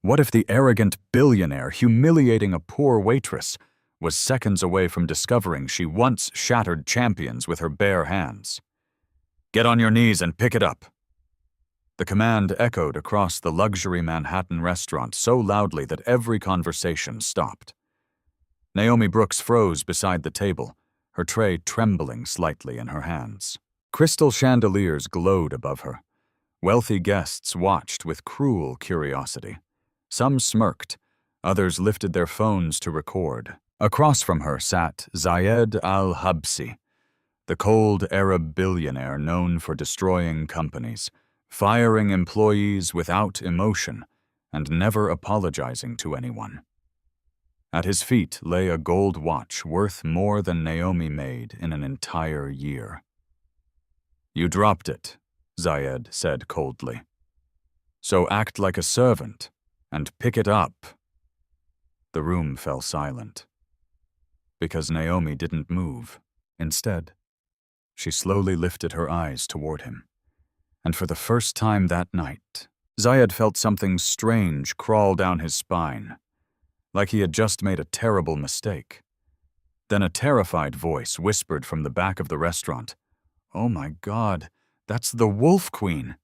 What if the arrogant billionaire humiliating a poor waitress was seconds away from discovering she once shattered champions with her bare hands? "Get on your knees and pick it up." The command echoed across the luxury Manhattan restaurant so loudly that every conversation stopped. Naomi Brooks froze beside the table, her tray trembling slightly in her hands. Crystal chandeliers glowed above her. Wealthy guests watched with cruel curiosity. Some smirked, others lifted their phones to record. Across from her sat Zayed al-Habsi, the cold Arab billionaire known for destroying companies, firing employees without emotion, and never apologizing to anyone. At his feet lay a gold watch worth more than Naomi made in an entire year. "You dropped it," Zayed said coldly. "So act like a servant and pick it up." The room fell silent. Because Naomi didn't move. Instead, she slowly lifted her eyes toward him. And for the first time that night, Zayed felt something strange crawl down his spine, like he had just made a terrible mistake. Then a terrified voice whispered from the back of the restaurant, "Oh my God, that's the Wolf Queen."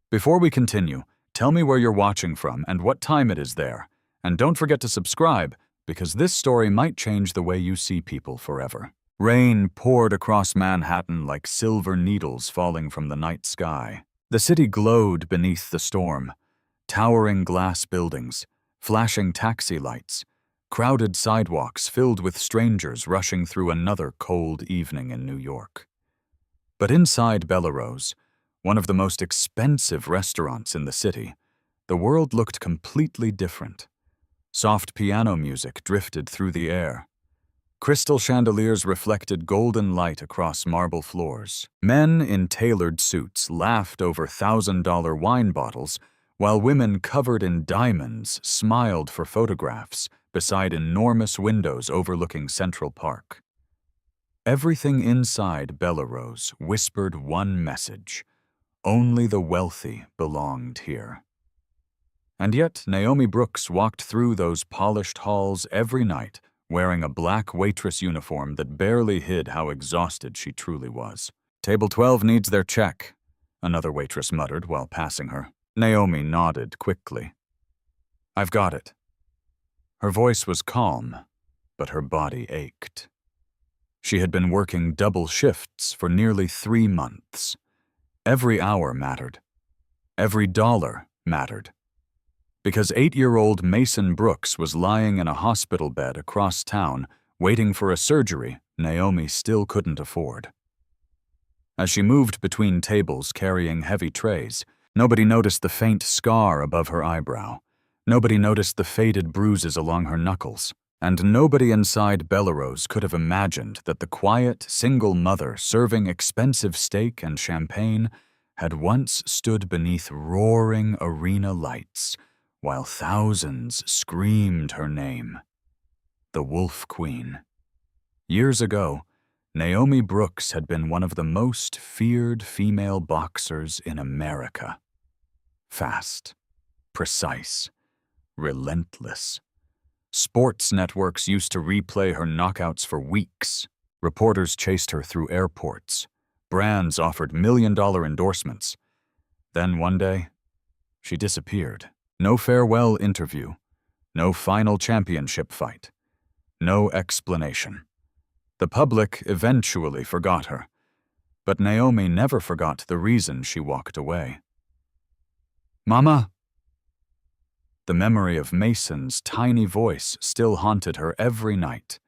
Before we continue, tell me where you're watching from and what time it is there. And don't forget to subscribe, because this story might change the way you see people forever. Rain poured across Manhattan like silver needles falling from the night sky. The city glowed beneath the storm. Towering glass buildings, flashing taxi lights, crowded sidewalks filled with strangers rushing through another cold evening in New York. But inside Bellairo's, one of the most expensive restaurants in the city, the world looked completely different. Soft piano music drifted through the air. Crystal chandeliers reflected golden light across marble floors. Men in tailored suits laughed over $1,000 wine bottles, while women covered in diamonds smiled for photographs beside enormous windows overlooking Central Park. Everything inside Bellairo's whispered one message: only the wealthy belonged here. And yet Naomi Brooks walked through those polished halls every night, wearing a black waitress uniform that barely hid how exhausted she truly was. "Table 12 needs their check," another waitress muttered while passing her. Naomi nodded quickly. "I've got it." Her voice was calm, but her body ached. She had been working double shifts for nearly 3 months. Every hour mattered. Every dollar mattered. Because 8-year-old Mason Brooks was lying in a hospital bed across town, waiting for a surgery Naomi still couldn't afford. As she moved between tables carrying heavy trays, nobody noticed the faint scar above her eyebrow. Nobody noticed the faded bruises along her knuckles. And nobody inside Bellairo's could have imagined that the quiet, single mother serving expensive steak and champagne had once stood beneath roaring arena lights, while thousands screamed her name, the Wolf Queen. Years ago, Naomi Brooks had been one of the most feared female boxers in America. Fast, precise, relentless. Sports networks used to replay her knockouts for weeks. Reporters chased her through airports. Brands offered million-dollar endorsements. Then one day, she disappeared. No farewell interview, no final championship fight, no explanation. The public eventually forgot her, but Naomi never forgot the reason she walked away. "Mama?" The memory of Mason's tiny voice still haunted her every night.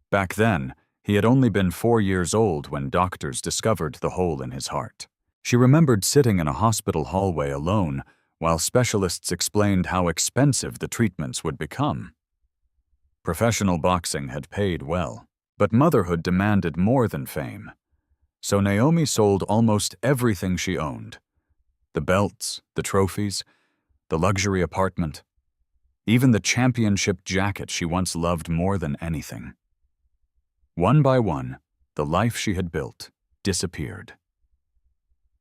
Back then, he had only been 4 years old when doctors discovered the hole in his heart. She remembered sitting in a hospital hallway alone while specialists explained how expensive the treatments would become. Professional boxing had paid well, but motherhood demanded more than fame. So Naomi sold almost everything she owned: the belts, the trophies, the luxury apartment, even the championship jacket she once loved more than anything. One by one, the life she had built disappeared.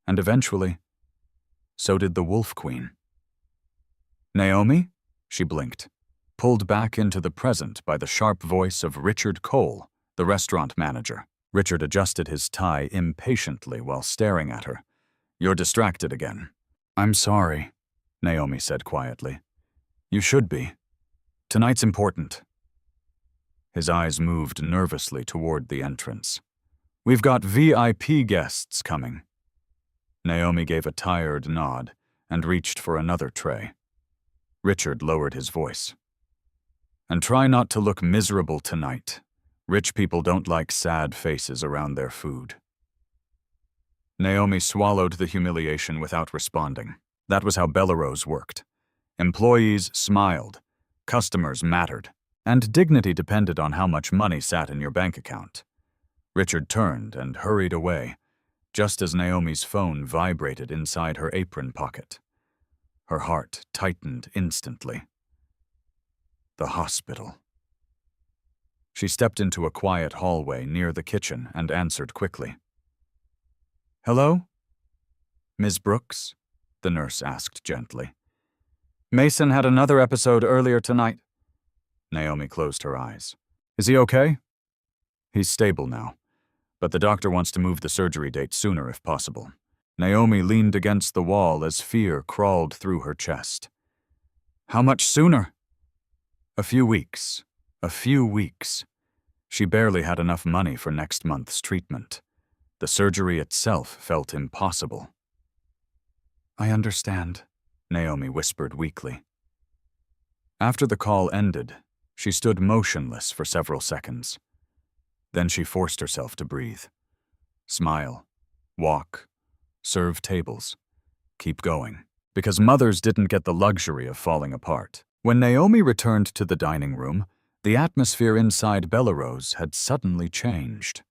And eventually, so did the Wolf Queen. Naomi? She blinked, pulled back into the present by the sharp voice of Richard Cole, the restaurant manager. Richard adjusted his tie impatiently while staring at her. You're distracted again. I'm sorry, Naomi said quietly. You should be. Tonight's important. His eyes moved nervously toward the entrance. We've got VIP guests coming. Naomi gave a tired nod and reached for another tray. Richard lowered his voice. And try not to look miserable tonight. Rich people don't like sad faces around their food. Naomi swallowed the humiliation without responding. That was how Billionaire worked. Employees smiled, customers mattered, and dignity depended on how much money sat in your bank account. Richard turned and hurried away, just as Naomi's phone vibrated inside her apron pocket. Her heart tightened instantly. The hospital. She stepped into a quiet hallway near the kitchen and answered quickly. Hello? Ms. Brooks? The nurse asked gently. Mason had another episode earlier tonight. Naomi closed her eyes. Is he okay? He's stable now, but the doctor wants to move the surgery date sooner if possible. Naomi leaned against the wall as fear crawled through her chest. How much sooner? A few weeks. A few weeks. She barely had enough money for next month's treatment. The surgery itself felt impossible. I understand, Naomi whispered weakly. After the call ended, she stood motionless for several seconds. Then she forced herself to breathe. Smile, walk, serve tables, keep going. Because mothers didn't get the luxury of falling apart. When Naomi returned to the dining room, the atmosphere inside Billionaire's had suddenly changed.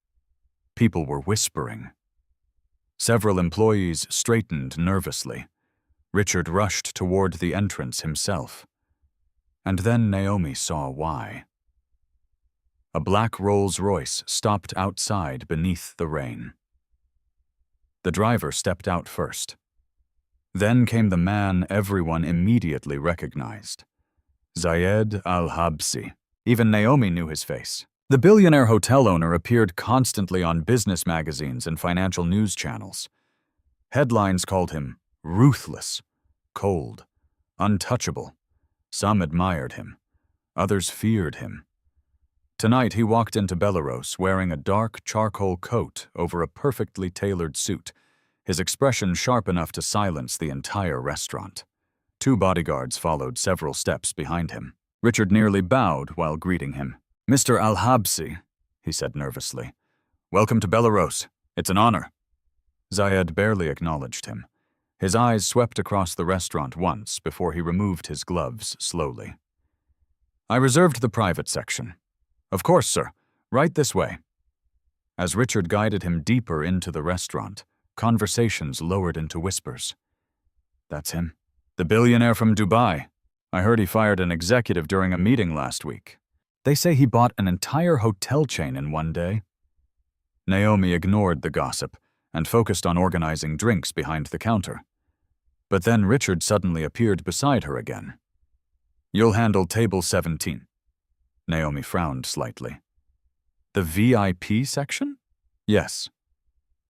People were whispering. Several employees straightened nervously. Richard rushed toward the entrance himself. And then Naomi saw why. A black Rolls-Royce stopped outside beneath the rain. The driver stepped out first. Then came the man everyone immediately recognized. Zayed Al-Habsi. Even Naomi knew his face. The billionaire hotel owner appeared constantly on business magazines and financial news channels. Headlines called him ruthless, cold, untouchable. Some admired him. Others feared him. Tonight he walked into Billionaire's wearing a dark charcoal coat over a perfectly tailored suit, his expression sharp enough to silence the entire restaurant. 2 bodyguards followed several steps behind him. Richard nearly bowed while greeting him. Mr. Al-Habsi, he said nervously. Welcome to Billionaire's. It's an honor. Zayed barely acknowledged him. His eyes swept across the restaurant once before he removed his gloves slowly. I reserved the private section. Of course, sir. Right this way. As Richard guided him deeper into the restaurant, conversations lowered into whispers. That's him. The billionaire from Dubai. I heard he fired an executive during a meeting last week. They say he bought an entire hotel chain in one day. Naomi ignored the gossip and focused on organizing drinks behind the counter. But then Richard suddenly appeared beside her again. You'll handle table 17. Naomi frowned slightly. The VIP section? Yes.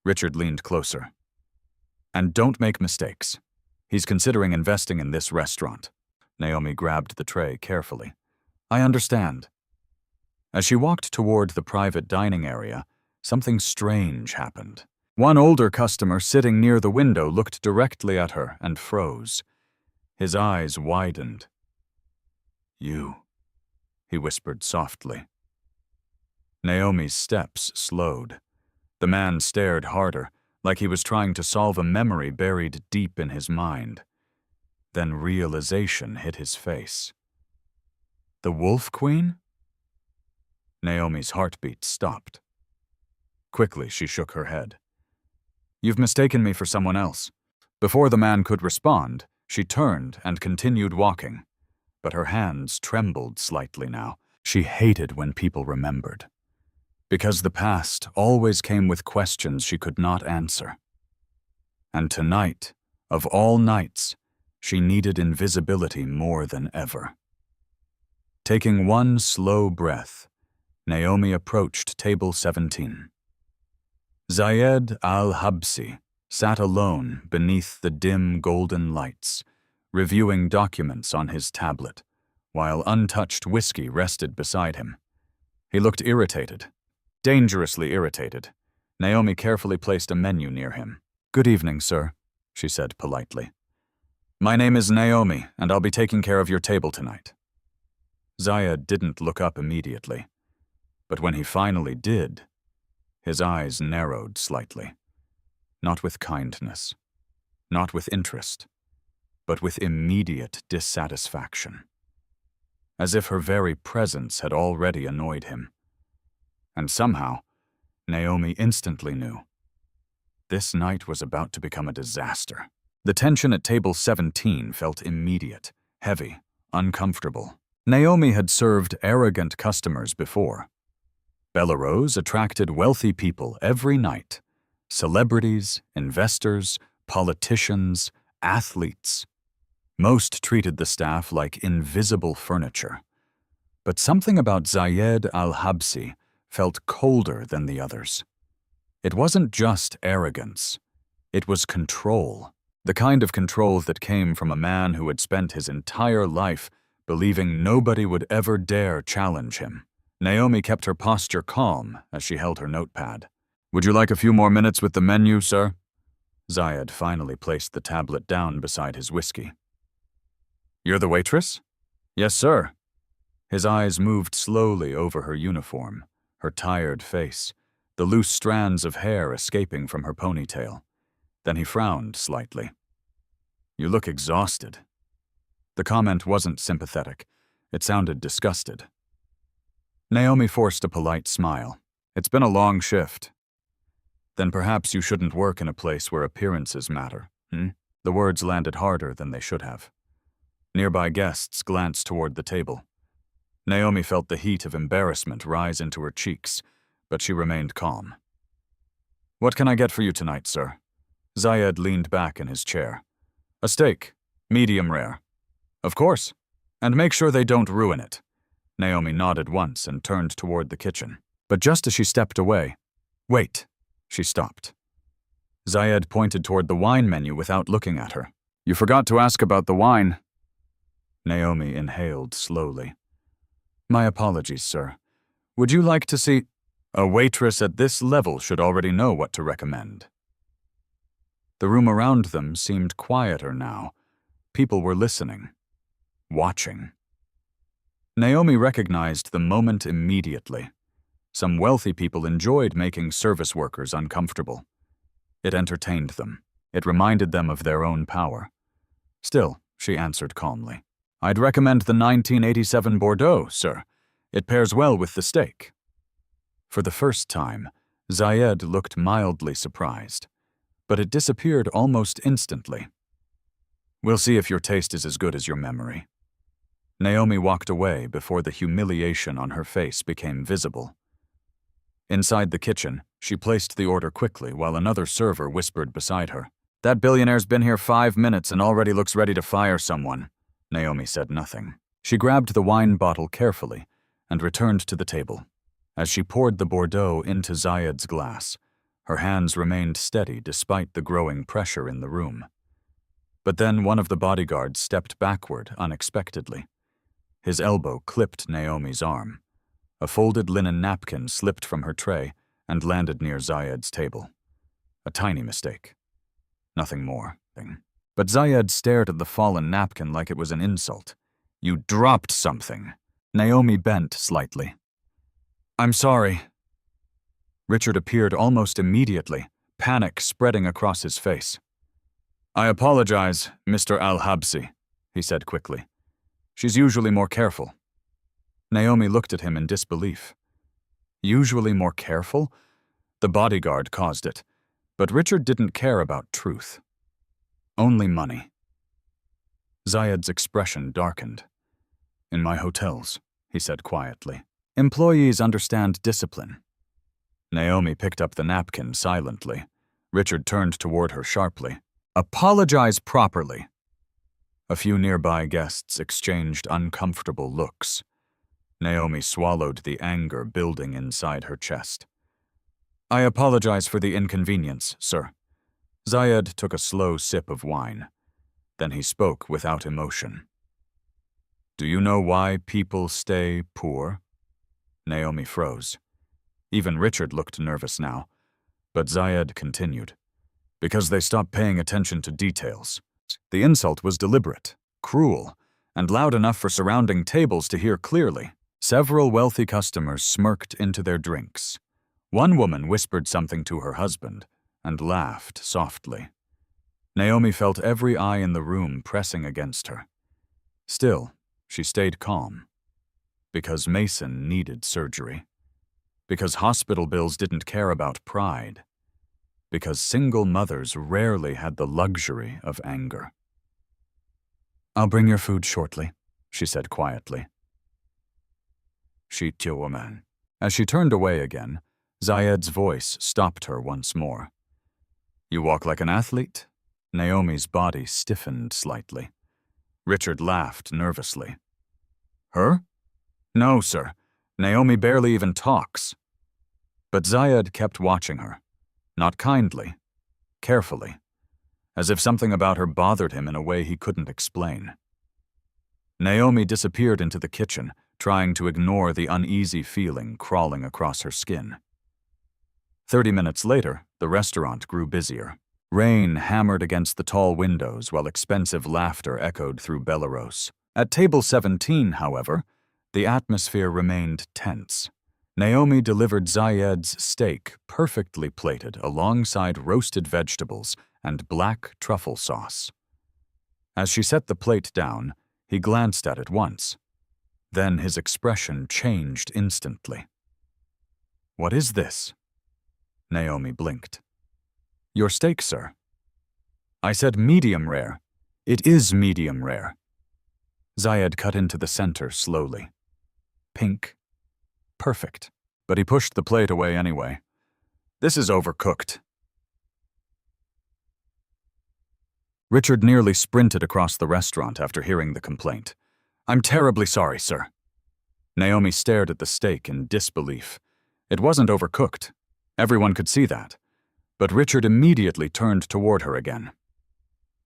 Richard leaned closer. And don't make mistakes. He's considering investing in this restaurant. Naomi grabbed the tray carefully. I understand. As she walked toward the private dining area, something strange happened. One older customer sitting near the window looked directly at her and froze. His eyes widened. You, he whispered softly. Naomi's steps slowed. The man stared harder, like he was trying to solve a memory buried deep in his mind. Then realization hit his face. The Wolf Queen? Naomi's heartbeat stopped. Quickly, she shook her head. You've mistaken me for someone else. Before the man could respond, she turned and continued walking. But her hands trembled slightly now. She hated when people remembered. Because the past always came with questions she could not answer. And tonight, of all nights, She needed invisibility more than ever. Taking one slow breath, Naomi approached table 17. Zayed al-Habsi sat alone beneath the dim golden lights, reviewing documents on his tablet, while untouched whiskey rested beside him. He looked irritated, dangerously irritated. Naomi carefully placed a menu near him. "Good evening, sir," she said politely. "My name is Naomi, and I'll be taking care of your table tonight." Zayed didn't look up immediately, but when he finally did, his eyes narrowed slightly. Not with kindness, not with interest, but with immediate dissatisfaction. As if her very presence had already annoyed him. And somehow, Naomi instantly knew. This night was about to become a disaster. The tension at table 17 felt immediate, heavy, uncomfortable. Naomi had served arrogant customers before. Bellerose attracted wealthy people every night. Celebrities, investors, politicians, athletes. Most treated the staff like invisible furniture. But something about Zayed al-Habsi felt colder than the others. It wasn't just arrogance. It was control. The kind of control that came from a man who had spent his entire life believing nobody would ever dare challenge him. Naomi kept her posture calm as she held her notepad. "Would you like a few more minutes with the menu, sir?" Zayed finally placed the tablet down beside his whiskey. "You're the waitress?" "Yes, sir." His eyes moved slowly over her uniform, her tired face, the loose strands of hair escaping from her ponytail. Then he frowned slightly. "You look exhausted." The comment wasn't sympathetic. It sounded disgusted. Naomi forced a polite smile. "It's been a long shift." "Then perhaps you shouldn't work in a place where appearances matter, The words landed harder than they should have. Nearby guests glanced toward the table. Naomi felt the heat of embarrassment rise into her cheeks, but she remained calm. "What can I get for you tonight, sir?" Zayed leaned back in his chair. "A steak, medium rare." "Of course. And make sure they don't ruin it." Naomi nodded once and turned toward the kitchen. But just as she stepped away, "Wait," she stopped. Zayed pointed toward the wine menu without looking at her. "You forgot to ask about the wine." Naomi inhaled slowly. "My apologies, sir. Would you like to see—" "A waitress at this level should already know what to recommend." The room around them seemed quieter now. People were listening, watching. Naomi recognized the moment immediately. Some wealthy people enjoyed making service workers uncomfortable. It entertained them. It reminded them of their own power. Still, she answered calmly, "I'd recommend the 1987 Bordeaux, sir. It pairs well with the steak." For the first time, Zayed looked mildly surprised, but it disappeared almost instantly. "We'll see if your taste is as good as your memory." Naomi walked away before the humiliation on her face became visible. Inside the kitchen, she placed the order quickly while another server whispered beside her. "That billionaire's been here 5 minutes and already looks ready to fire someone." Naomi said nothing. She grabbed the wine bottle carefully and returned to the table. As she poured the Bordeaux into Zayed's glass, her hands remained steady despite the growing pressure in the room. But then one of the bodyguards stepped backward unexpectedly. His elbow clipped Naomi's arm. A folded linen napkin slipped from her tray and landed near Zayed's table. A tiny mistake. Nothing more. But Zayed stared at the fallen napkin like it was an insult. "You dropped something." Naomi bent slightly. "I'm sorry." Richard appeared almost immediately, panic spreading across his face. "I apologize, Mr. al-Habsi," he said quickly. "She's usually more careful." Naomi looked at him in disbelief. Usually more careful? The bodyguard caused it, but Richard didn't care about truth. Only money. Zayed's expression darkened. "In my hotels," he said quietly. "Employees understand discipline." Naomi picked up the napkin silently. Richard turned toward her sharply. "Apologize properly." A few nearby guests exchanged uncomfortable looks. Naomi swallowed the anger building inside her chest. "I apologize for the inconvenience, sir." Zayed took a slow sip of wine. Then he spoke without emotion. "Do you know why people stay poor?" Naomi froze. Even Richard looked nervous now, but Zayed continued. "Because they stop paying attention to details. The insult was deliberate, cruel, and loud enough for surrounding tables to hear clearly. Several wealthy customers smirked into their drinks. One woman whispered something to her husband and laughed softly. Naomi felt every eye in the room pressing against her. Still, she stayed calm. Because Mason needed surgery. Because hospital bills didn't care about pride. Because single mothers rarely had the luxury of anger. "I'll bring your food shortly," she said quietly. "woman." As she turned away again, Zayed's voice stopped her once more. "You walk like an athlete?" Naomi's body stiffened slightly. Richard laughed nervously. "Her? No, sir. Naomi barely even talks." But Zayed kept watching her. Not kindly, carefully, as if something about her bothered him in a way he couldn't explain. Naomi disappeared into the kitchen, trying to ignore the uneasy feeling crawling across her skin. 30 minutes later, the restaurant grew busier. Rain hammered against the tall windows while expensive laughter echoed through Belarus. At table 17, however, the atmosphere remained tense. Naomi delivered Zayed's steak perfectly plated alongside roasted vegetables and black truffle sauce. As she set the plate down, he glanced at it once. Then his expression changed instantly. "What is this?" Naomi blinked. "Your steak, sir." "I said medium rare." "It is medium rare." Zayed cut into the center slowly. Pink. Perfect. But he pushed the plate away anyway. "This is overcooked." Richard nearly sprinted across the restaurant after hearing the complaint. "I'm terribly sorry, sir." Naomi stared at the steak in disbelief. It wasn't overcooked. Everyone could see that. But Richard immediately turned toward her again.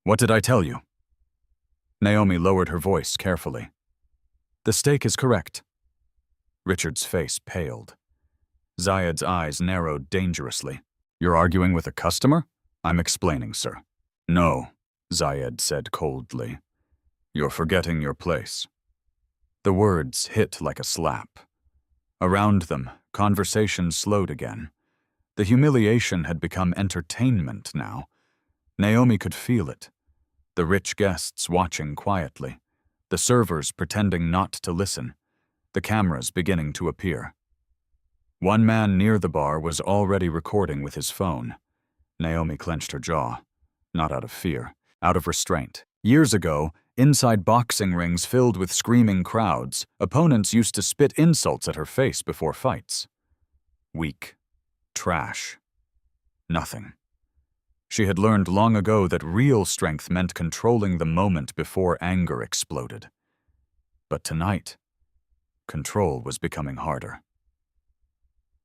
"What did I tell you?" Naomi lowered her voice carefully. "The steak is correct." Richard's face paled. Zayed's eyes narrowed dangerously. "You're arguing with a customer?" "I'm explaining, sir." "No," Zayed said coldly. "You're forgetting your place." The words hit like a slap. Around them, conversation slowed again. The humiliation had become entertainment now. Naomi could feel it. The rich guests watching quietly. The servers pretending not to listen. The cameras beginning to appear. One man near the bar was already recording with his phone. Naomi clenched her jaw. Not out of fear, out of restraint. Years ago, inside boxing rings filled with screaming crowds, opponents used to spit insults at her face before fights. Weak. Trash. Nothing. She had learned long ago that real strength meant controlling the moment before anger exploded. But tonight, control was becoming harder.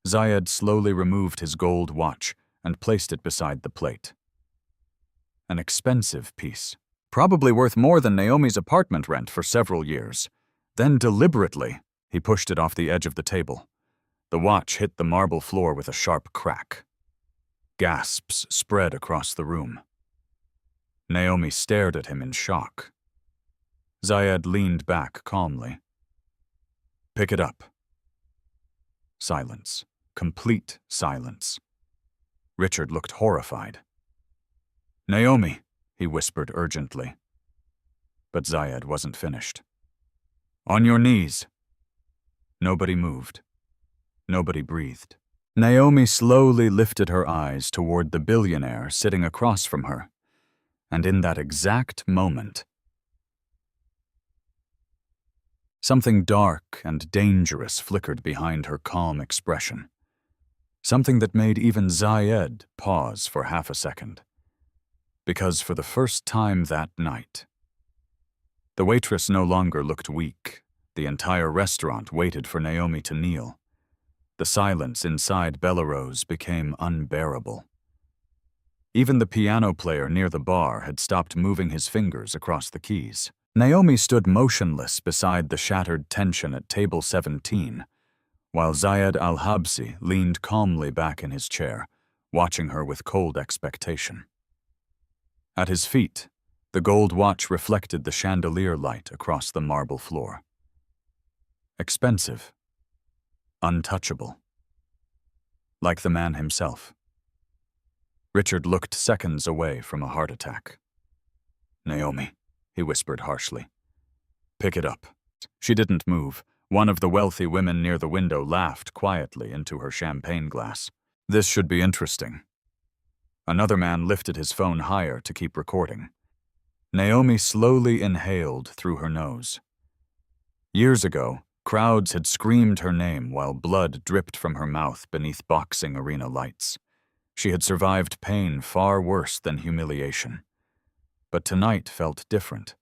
Zayed slowly removed his gold watch and placed it beside the plate. An expensive piece, probably worth more than Naomi's apartment rent for several years. Then deliberately, he pushed it off the edge of the table. The watch hit the marble floor with a sharp crack. Gasps spread across the room. Naomi stared at him in shock. Zayed leaned back calmly. "Pick it up." Silence. Complete silence. Richard looked horrified. "Naomi," he whispered urgently. But Zayed wasn't finished. "On your knees." Nobody moved. Nobody breathed. Naomi slowly lifted her eyes toward the billionaire sitting across from her. And in that exact moment, something dark and dangerous flickered behind her calm expression. Something that made even Zayed pause for half a second. Because for the first time that night, The waitress no longer looked weak. The entire restaurant waited for Naomi to kneel. The silence inside Bellerose became unbearable. Even the piano player near the bar had stopped moving his fingers across the keys. Naomi stood motionless beside the shattered tension at table 17, while Zayed al-Habsi leaned calmly back in his chair, watching her with cold expectation. At his feet, the gold watch reflected the chandelier light across the marble floor. Expensive. Untouchable. Like the man himself. Richard looked seconds away from a heart attack. "Naomi," he whispered harshly. "Pick it up." She didn't move. One of the wealthy women near the window laughed quietly into her champagne glass. "This should be interesting." Another man lifted his phone higher to keep recording. Naomi slowly inhaled through her nose. Years ago, crowds had screamed her name while blood dripped from her mouth beneath boxing arena lights. She had survived pain far worse than humiliation. But tonight felt different,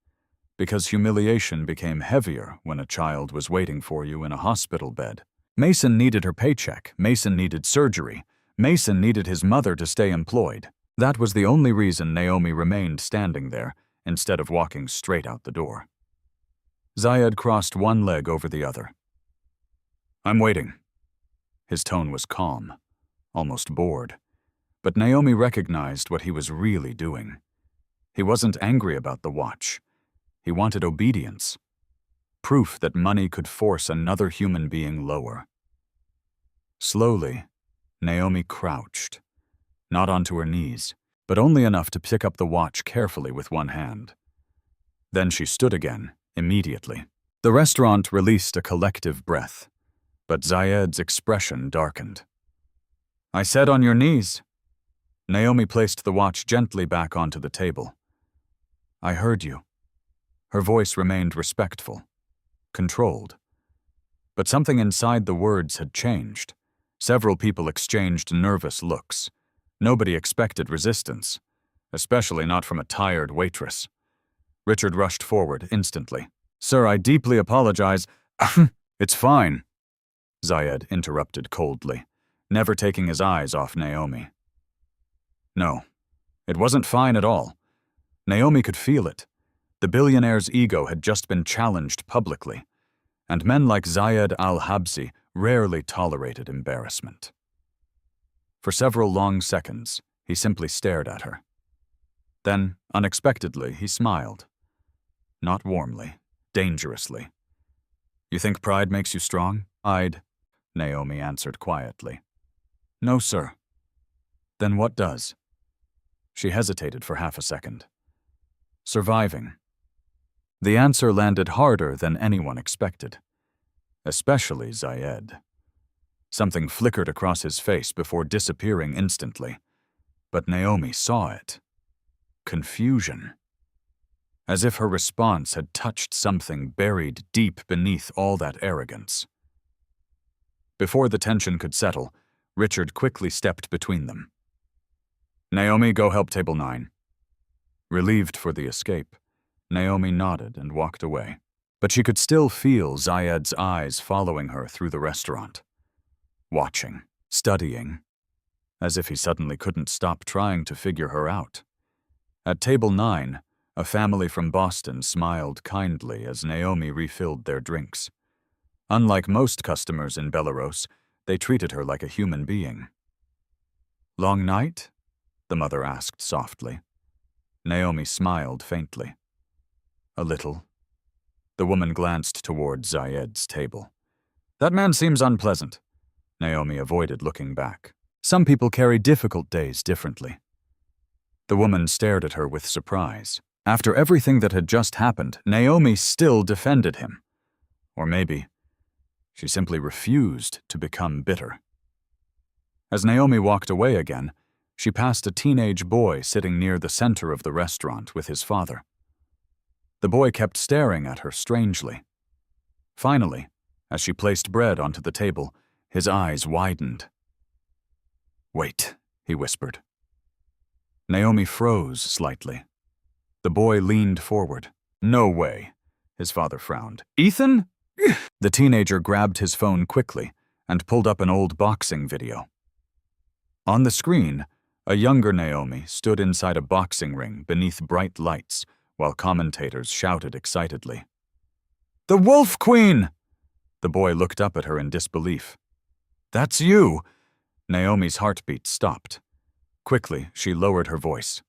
because humiliation became heavier when a child was waiting for you in a hospital bed. Mason needed her paycheck. Mason needed surgery. Mason needed his mother to stay employed. That was the only reason Naomi remained standing there instead of walking straight out the door. Zayed crossed one leg over the other. "I'm waiting." His tone was calm, almost bored. But Naomi recognized what he was really doing. He wasn't angry about the watch. He wanted obedience. Proof that money could force another human being lower. Slowly, Naomi crouched, not onto her knees, but only enough to pick up the watch carefully with one hand. Then she stood again, immediately. The restaurant released a collective breath, but Zayed's expression darkened. "I said on your knees." Naomi placed the watch gently back onto the table. "I heard you." Her voice remained respectful, controlled. But something inside the words had changed. Several people exchanged nervous looks. Nobody expected resistance, especially not from a tired waitress. Richard rushed forward instantly. "Sir, I deeply apologize." "It's fine," Zayed interrupted coldly, never taking his eyes off Naomi. No, it wasn't fine at all. Naomi could feel it. The billionaire's ego had just been challenged publicly, and men like Zayed al-Habsi rarely tolerated embarrassment. For several long seconds, he simply stared at her. Then, unexpectedly, he smiled. Not warmly, dangerously. "You think pride makes you strong?" Naomi answered quietly. "No, sir." "Then what does?" She hesitated for half a second. "Surviving." The answer landed harder than anyone expected. Especially Zayed. Something flickered across his face before disappearing instantly. But Naomi saw it. Confusion. As if her response had touched something buried deep beneath all that arrogance. Before the tension could settle, Richard quickly stepped between them. "Naomi, go help table 9. Relieved for the escape, Naomi nodded and walked away. But she could still feel Zayed's eyes following her through the restaurant. Watching, studying, as if he suddenly couldn't stop trying to figure her out. At table 9, a family from Boston smiled kindly as Naomi refilled their drinks. Unlike most customers in Bellerose, they treated her like a human being. "Long night?" the mother asked softly. Naomi smiled faintly. "A little." The woman glanced toward Zayed's table. "That man seems unpleasant." Naomi avoided looking back. "Some people carry difficult days differently." The woman stared at her with surprise. After everything that had just happened, Naomi still defended him. Or maybe she simply refused to become bitter. As Naomi walked away again, she passed a teenage boy sitting near the center of the restaurant with his father. The boy kept staring at her strangely. Finally, as she placed bread onto the table, his eyes widened. "Wait," he whispered. Naomi froze slightly. The boy leaned forward. "No way. his father frowned. Ethan? The teenager grabbed his phone quickly and pulled up an old boxing video. On the screen, a younger Naomi stood inside a boxing ring beneath bright lights while commentators shouted excitedly. "The Wolf Queen!" The boy looked up at her in disbelief. "That's you!" Naomi's heartbeat stopped. Quickly, she lowered her voice.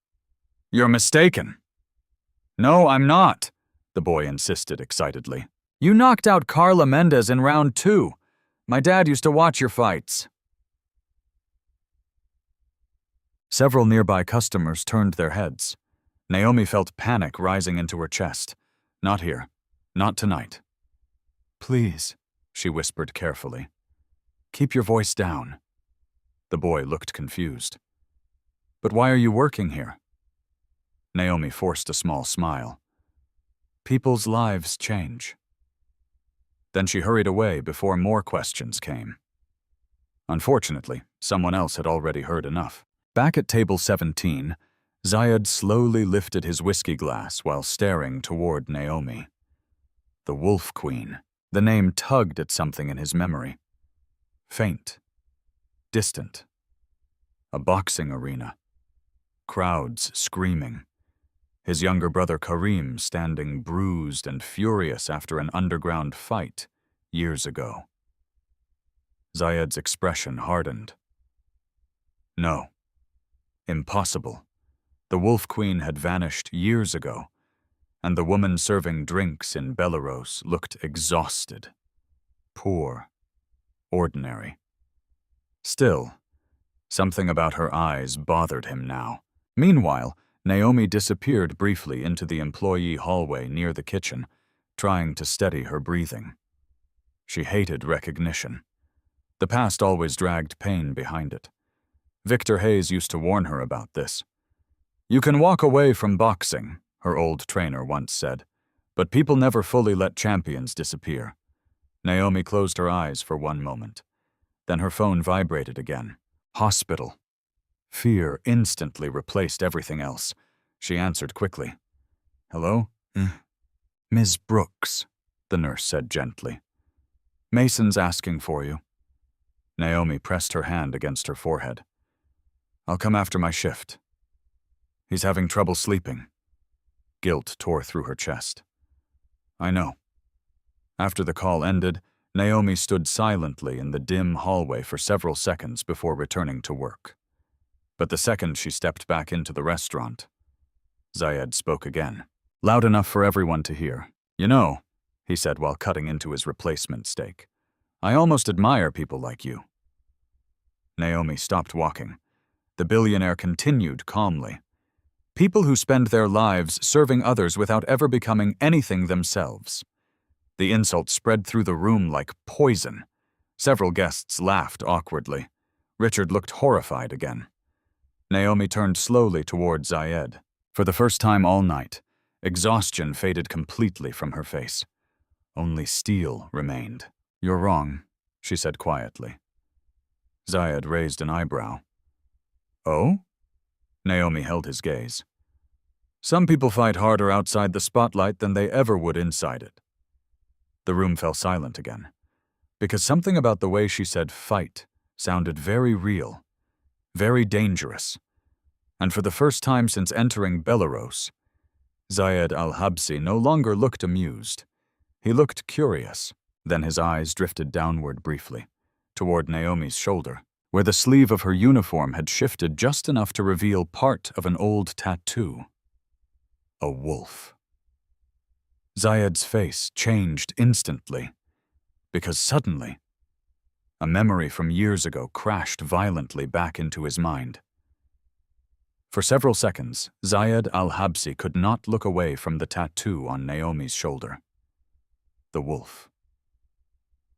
"You're mistaken." "No, I'm not," the boy insisted excitedly. "You knocked out Carla Mendez in round 2. My dad used to watch your fights." Several nearby customers turned their heads. Naomi felt panic rising into her chest. "Not here. Not tonight." "Please," she whispered carefully. "Keep your voice down." The boy looked confused. "But why are you working here?" Naomi forced a small smile. "People's lives change." Then she hurried away before more questions came. Unfortunately, someone else had already heard enough. Back at table 17, Zayed slowly lifted his whiskey glass while staring toward Naomi. The Wolf Queen. The name tugged at something in his memory. Faint. Distant. A boxing arena. Crowds screaming. His younger brother Karim standing bruised and furious after an underground fight years ago. Zayed's expression hardened. No. Impossible. The Wolf Queen had vanished years ago, and the woman serving drinks in Belarus looked exhausted. Poor. Ordinary. Still, something about her eyes bothered him now. Meanwhile, Naomi disappeared briefly into the employee hallway near the kitchen, trying to steady her breathing. She hated recognition. The past always dragged pain behind it. Victor Hayes used to warn her about this. "You can walk away from boxing," her old trainer once said, "but people never fully let champions disappear." Naomi closed her eyes for one moment. Then her phone vibrated again. Hospital. Fear instantly replaced everything else. She answered quickly. "Hello? Ms. Brooks," the nurse said gently. "Mason's asking for you." Naomi pressed her hand against her forehead. "I'll come after my shift." "He's having trouble sleeping." Guilt tore through her chest. "I know." After the call ended, Naomi stood silently in the dim hallway for several seconds before returning to work. But the second she stepped back into the restaurant, Zayed spoke again, loud enough for everyone to hear. "You know," he said while cutting into his replacement steak, "I almost admire people like you." Naomi stopped walking. The billionaire continued calmly. "People who spend their lives serving others without ever becoming anything themselves." The insult spread through the room like poison. Several guests laughed awkwardly. Richard looked horrified again. Naomi turned slowly toward Zayed. For the first time all night, exhaustion faded completely from her face. Only steel remained. "You're wrong," she said quietly. Zayed raised an eyebrow. "Oh?" Naomi held his gaze. "Some people fight harder outside the spotlight than they ever would inside it." The room fell silent again, because something about the way she said fight sounded very real, very dangerous. And for the first time since entering Belarus, Zayed al-Habsi no longer looked amused. He looked curious. Then his eyes drifted downward briefly, toward Naomi's shoulder, where the sleeve of her uniform had shifted just enough to reveal part of an old tattoo. A wolf. Zayed's face changed instantly, because suddenly, a memory from years ago crashed violently back into his mind. For several seconds, Zayed al-Habsi could not look away from the tattoo on Naomi's shoulder. The wolf.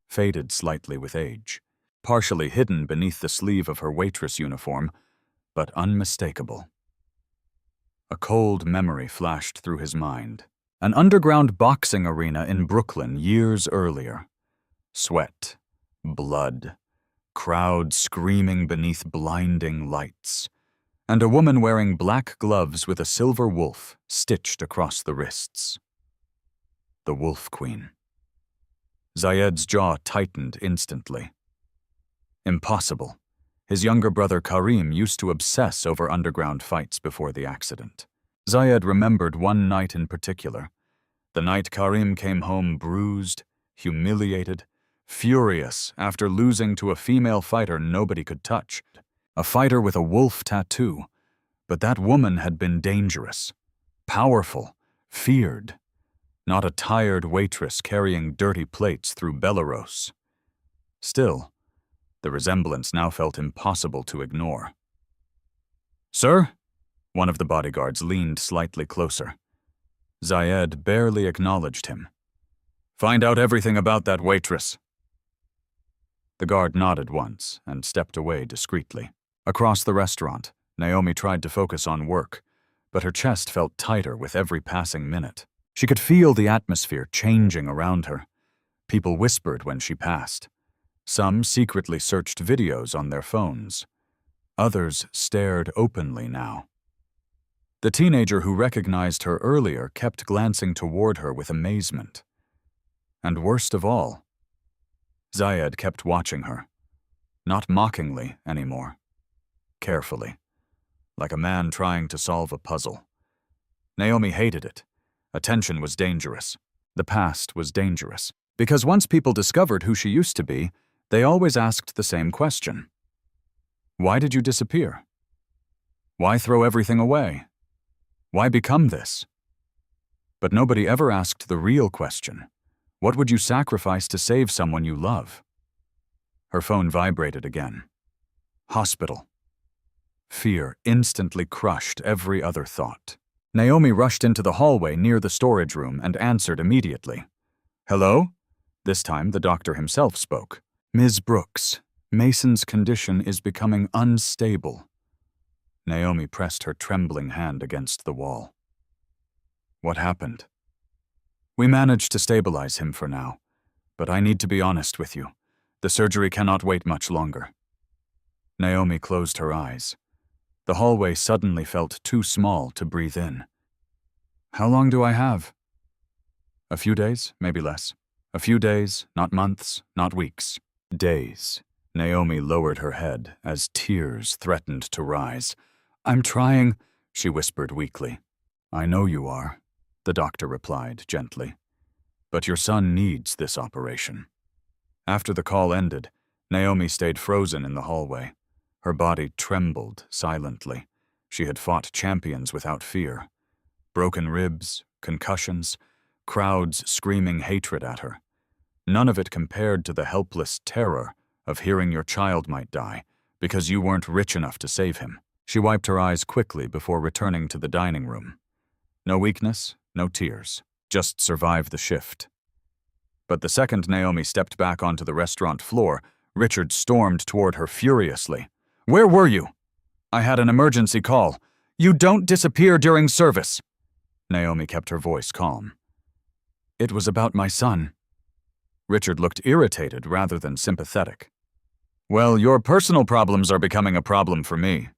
Faded slightly with age, partially hidden beneath the sleeve of her waitress uniform, but unmistakable. A cold memory flashed through his mind. An underground boxing arena in Brooklyn years earlier. Sweat, blood, crowds screaming beneath blinding lights, and a woman wearing black gloves with a silver wolf stitched across the wrists. The Wolf Queen. Zayed's jaw tightened instantly. Impossible. His younger brother Karim used to obsess over underground fights before the accident. Zayed remembered one night in particular. The night Karim came home bruised, humiliated, furious after losing to a female fighter nobody could touch. A fighter with a wolf tattoo. But that woman had been dangerous, powerful, feared. Not a tired waitress carrying dirty plates through Belarus. Still, the resemblance now felt impossible to ignore. "Sir?" One of the bodyguards leaned slightly closer. Zayed barely acknowledged him. "Find out everything about that waitress." The guard nodded once and stepped away discreetly. Across the restaurant, Naomi tried to focus on work, but her chest felt tighter with every passing minute. She could feel the atmosphere changing around her. People whispered when she passed. Some secretly searched videos on their phones. Others stared openly now. The teenager who recognized her earlier kept glancing toward her with amazement. And worst of all, Zayed kept watching her. Not mockingly anymore. Carefully. Like a man trying to solve a puzzle. Naomi hated it. Attention was dangerous. The past was dangerous. Because once people discovered who she used to be, they always asked the same question. Why did you disappear? Why throw everything away? Why become this? But nobody ever asked the real question. What would you sacrifice to save someone you love? Her phone vibrated again. Hospital. Fear instantly crushed every other thought. Naomi rushed into the hallway near the storage room and answered immediately. "Hello?" This time the doctor himself spoke. "Ms. Brooks, Mason's condition is becoming unstable." Naomi pressed her trembling hand against the wall. "What happened?" "We managed to stabilize him for now, but I need to be honest with you. The surgery cannot wait much longer." Naomi closed her eyes. The hallway suddenly felt too small to breathe in. "How long do I have?" "A few days, maybe less. A few days, not months, not weeks. Days." Naomi lowered her head as tears threatened to rise. "I'm trying," she whispered weakly. "I know you are," the doctor replied gently. "But your son needs this operation." After the call ended, Naomi stayed frozen in the hallway. Her body trembled silently. She had fought champions without fear. Broken ribs, concussions, crowds screaming hatred at her. None of it compared to the helpless terror of hearing your child might die because you weren't rich enough to save him. She wiped her eyes quickly before returning to the dining room. No weakness, no tears. Just survive the shift. But the second Naomi stepped back onto the restaurant floor, Richard stormed toward her furiously. "Where were you?" "I had an emergency call." "You don't disappear during service." Naomi kept her voice calm. "It was about my son." Richard looked irritated rather than sympathetic. "Well, your personal problems are becoming a problem for me."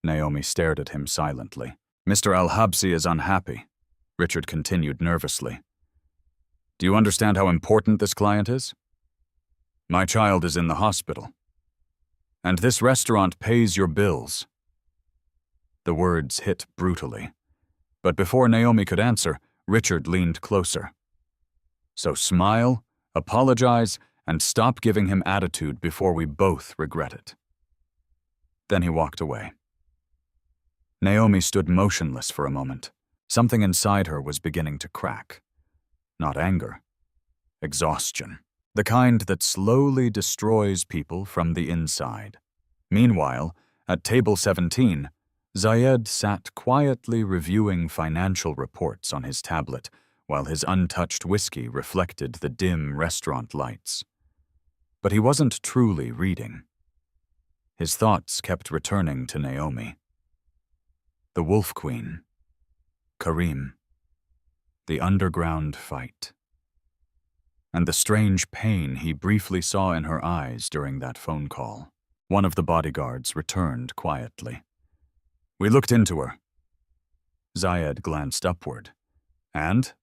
Naomi stared at him silently. "Mr. Al-Habsi is unhappy," Richard continued nervously. "Do you understand how important this client is? My child is in the hospital. And this restaurant pays your bills." The words hit brutally. But before Naomi could answer, Richard leaned closer. "So smile, apologize, and stop giving him attitude before we both regret it." Then he walked away. Naomi stood motionless for a moment. Something inside her was beginning to crack. Not anger. Exhaustion. The kind that slowly destroys people from the inside. Meanwhile, at table 17, Zayed sat quietly reviewing financial reports on his tablet while his untouched whiskey reflected the dim restaurant lights. But he wasn't truly reading. His thoughts kept returning to Naomi. The Wolf Queen. Karim. The underground fight. And the strange pain he briefly saw in her eyes during that phone call. One of the bodyguards returned quietly. "We looked into her." Zayed glanced upward. "And?"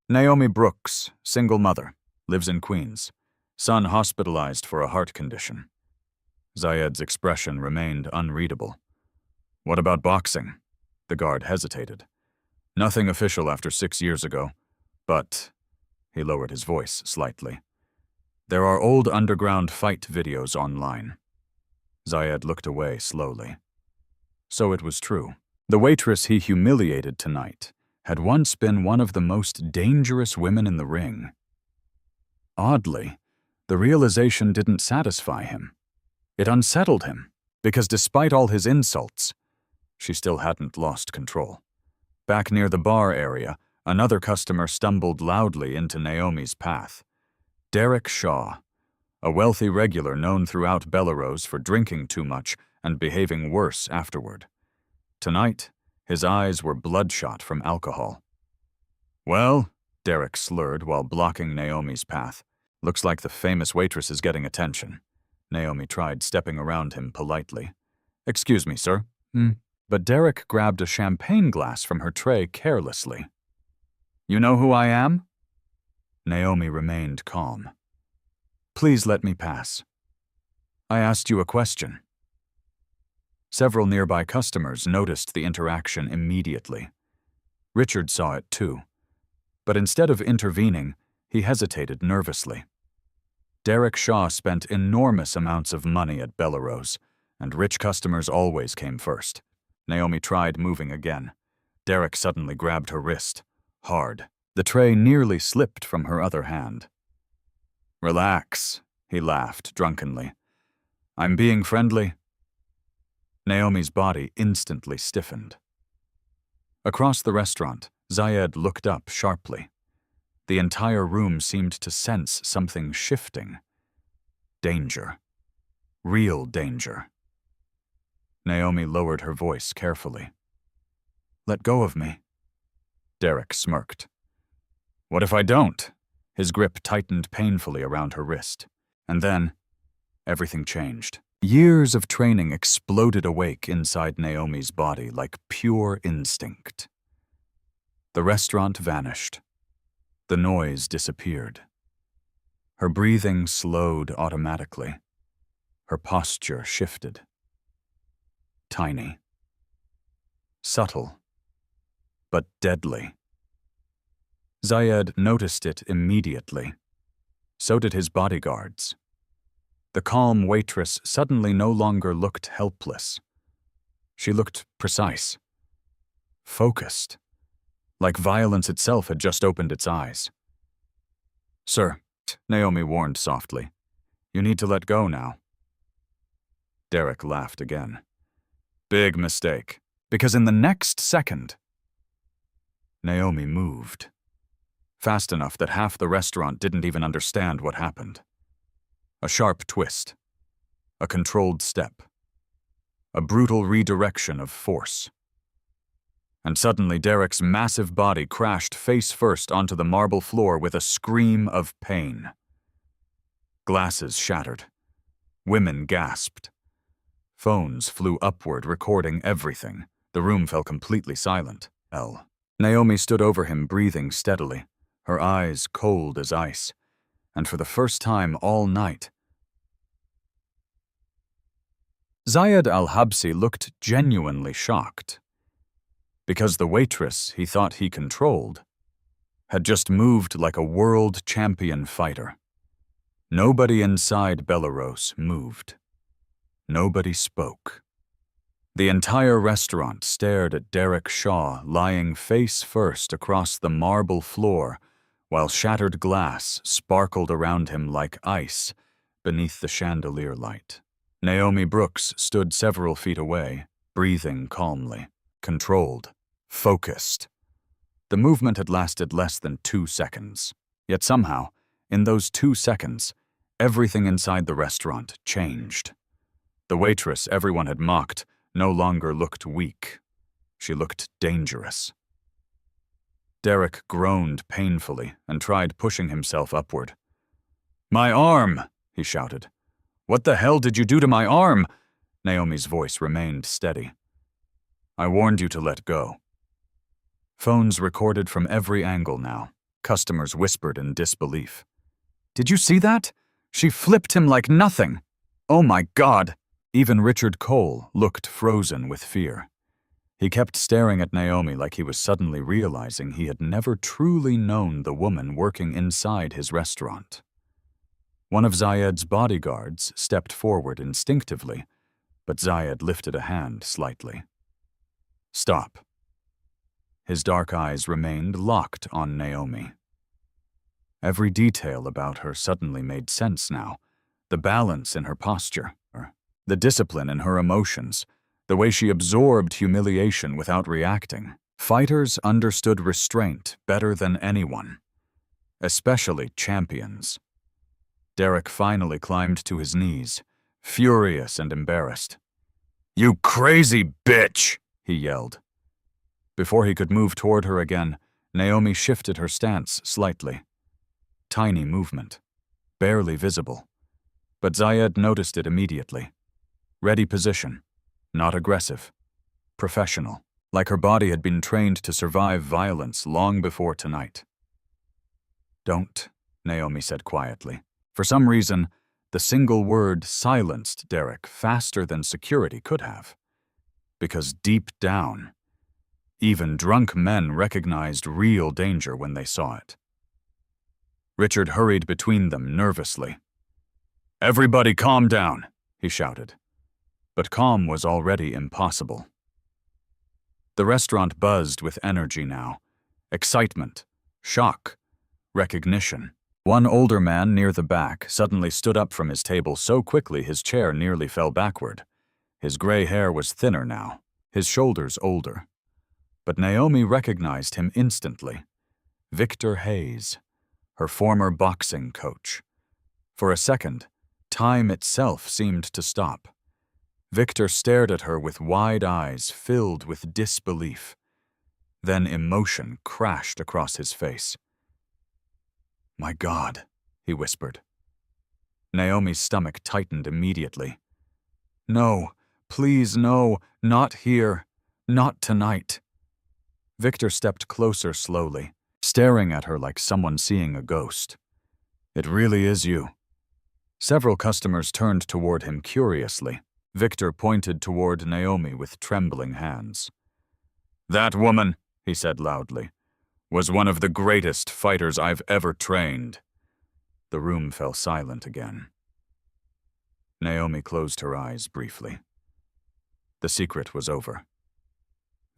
Naomi Brooks, single mother, lives in Queens. Son hospitalized for a heart condition. Zayed's expression remained unreadable. What about boxing? The guard hesitated. Nothing official after 6 years ago, but he lowered his voice slightly. There are old underground fight videos online. Zayed looked away slowly. So it was true. The waitress he humiliated tonight had once been one of the most dangerous women in the ring. Oddly, the realization didn't satisfy him. It unsettled him, because despite all his insults, she still hadn't lost control. Back near the bar area, another customer stumbled loudly into Naomi's path. Derek Shaw, a wealthy regular known throughout Bellerose for drinking too much and behaving worse afterward. Tonight, his eyes were bloodshot from alcohol. Well, Derek slurred while blocking Naomi's path. Looks like the famous waitress is getting attention. Naomi tried stepping around him politely. Excuse me, sir. But Derek grabbed a champagne glass from her tray carelessly. You know who I am? Naomi remained calm. Please let me pass. I asked you a question. Several nearby customers noticed the interaction immediately. Richard saw it too. But instead of intervening, he hesitated nervously. Derek Shaw spent enormous amounts of money at Bellerose, and rich customers always came first. Naomi tried moving again. Derek suddenly grabbed her wrist, hard. The tray nearly slipped from her other hand. Relax, he laughed drunkenly. I'm being friendly. Naomi's body instantly stiffened. Across the restaurant, Zayed looked up sharply. The entire room seemed to sense something shifting. Danger. Real danger. Naomi lowered her voice carefully. Let go of me. Derek smirked. What if I don't? His grip tightened painfully around her wrist. And then, everything changed. Years of training exploded awake inside Naomi's body like pure instinct. The restaurant vanished. The noise disappeared. Her breathing slowed automatically. Her posture shifted. Tiny. Subtle. But deadly. Zayed noticed it immediately. So did his bodyguards. The calm waitress suddenly no longer looked helpless. She looked precise. Focused. Like violence itself had just opened its eyes. Sir, Naomi warned softly. You need to let go now. Derek laughed again. Big mistake. Because in the next second, Naomi moved. Fast enough that half the restaurant didn't even understand what happened. A sharp twist. A controlled step. A brutal redirection of force. And suddenly Derek's massive body crashed face first onto the marble floor with a scream of pain. Glasses shattered. Women gasped. Phones flew upward, recording everything. The room fell completely silent. Naomi stood over him, breathing steadily, her eyes cold as ice. And for the first time all night, Zayed al-Habsi looked genuinely shocked. Because the waitress he thought he controlled had just moved like a world champion fighter. Nobody inside Bellerose moved. Nobody spoke. The entire restaurant stared at Derek Shaw lying face first across the marble floor while shattered glass sparkled around him like ice beneath the chandelier light. Naomi Brooks stood several feet away, breathing calmly, controlled, focused. The movement had lasted less than 2 seconds. Yet somehow, in those 2 seconds, everything inside the restaurant changed. The waitress everyone had mocked no longer looked weak. She looked dangerous. Derek groaned painfully and tried pushing himself upward. "My arm!" he shouted. "What the hell did you do to my arm?" Naomi's voice remained steady. "I warned you to let go." Phones recorded from every angle now. Customers whispered in disbelief. "Did you see that? She flipped him like nothing. Oh my God!" Even Richard Cole looked frozen with fear. He kept staring at Naomi like he was suddenly realizing he had never truly known the woman working inside his restaurant. One of Zayed's bodyguards stepped forward instinctively, but Zayed lifted a hand slightly. "Stop." His dark eyes remained locked on Naomi. Every detail about her suddenly made sense now. The balance in her posture, the discipline in her emotions, the way she absorbed humiliation without reacting. Fighters understood restraint better than anyone, especially champions. Derek finally climbed to his knees, furious and embarrassed. "You crazy bitch!" he yelled. Before he could move toward her again, Naomi shifted her stance slightly. Tiny movement, barely visible. But Zayed noticed it immediately. Ready position, not aggressive, professional, like her body had been trained to survive violence long before tonight. "Don't," Naomi said quietly. For some reason, the single word silenced Derek faster than security could have. Because deep down, even drunk men recognized real danger when they saw it. Richard hurried between them nervously. "Everybody calm down," he shouted. But calm was already impossible. The restaurant buzzed with energy now. Excitement, shock, recognition. One older man near the back suddenly stood up from his table so quickly his chair nearly fell backward. His gray hair was thinner now, his shoulders older. But Naomi recognized him instantly. Victor Hayes, her former boxing coach. For a second, time itself seemed to stop. Victor stared at her with wide eyes filled with disbelief. Then emotion crashed across his face. "My God," he whispered. Naomi's stomach tightened immediately. "No, please no, not here, not tonight." Victor stepped closer slowly, staring at her like someone seeing a ghost. "It really is you." Several customers turned toward him curiously. Victor pointed toward Naomi with trembling hands. "That woman," he said loudly, "was one of the greatest fighters I've ever trained." The room fell silent again. Naomi closed her eyes briefly. The secret was over.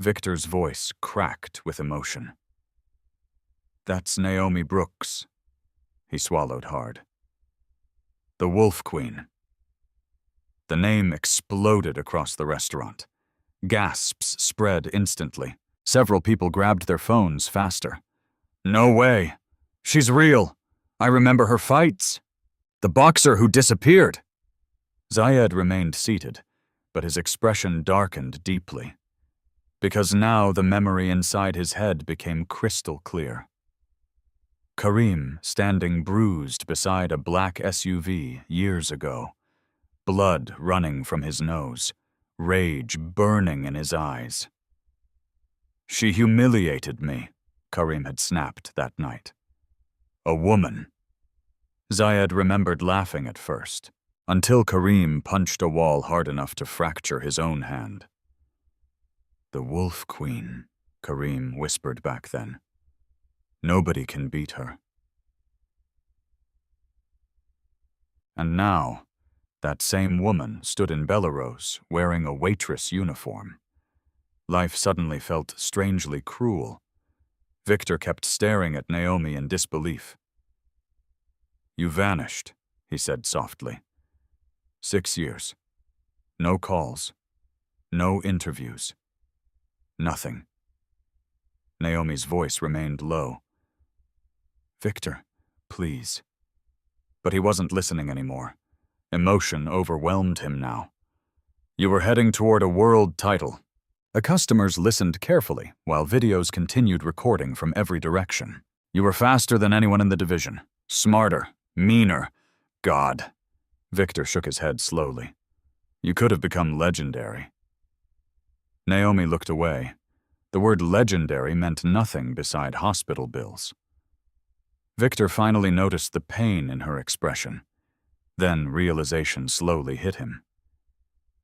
Victor's voice cracked with emotion. "That's Naomi Brooks." He swallowed hard. "The Wolf Queen." The name exploded across the restaurant. Gasps spread instantly. Several people grabbed their phones faster. "No way! She's real! I remember her fights! The boxer who disappeared!" Zayed remained seated, but his expression darkened deeply. Because now the memory inside his head became crystal clear. Karim standing bruised beside a black SUV years ago. Blood running from his nose, rage burning in his eyes. "She humiliated me," Karim had snapped that night. "A woman." Zayed remembered laughing at first, until Karim punched a wall hard enough to fracture his own hand. "The Wolf Queen," Karim whispered back then. "Nobody can beat her." And now, that same woman stood in Belarus wearing a waitress uniform. Life suddenly felt strangely cruel. Victor kept staring at Naomi in disbelief. "You vanished," he said softly. 6 years. No calls. No interviews. Nothing. Naomi's voice remained low. "Victor, please." But he wasn't listening anymore. Emotion overwhelmed him now. "You were heading toward a world title." The customers listened carefully while videos continued recording from every direction. "You were faster than anyone in the division. Smarter. Meaner. God." Victor shook his head slowly. "You could have become legendary." Naomi looked away. The word legendary meant nothing beside hospital bills. Victor finally noticed the pain in her expression. Then realization slowly hit him.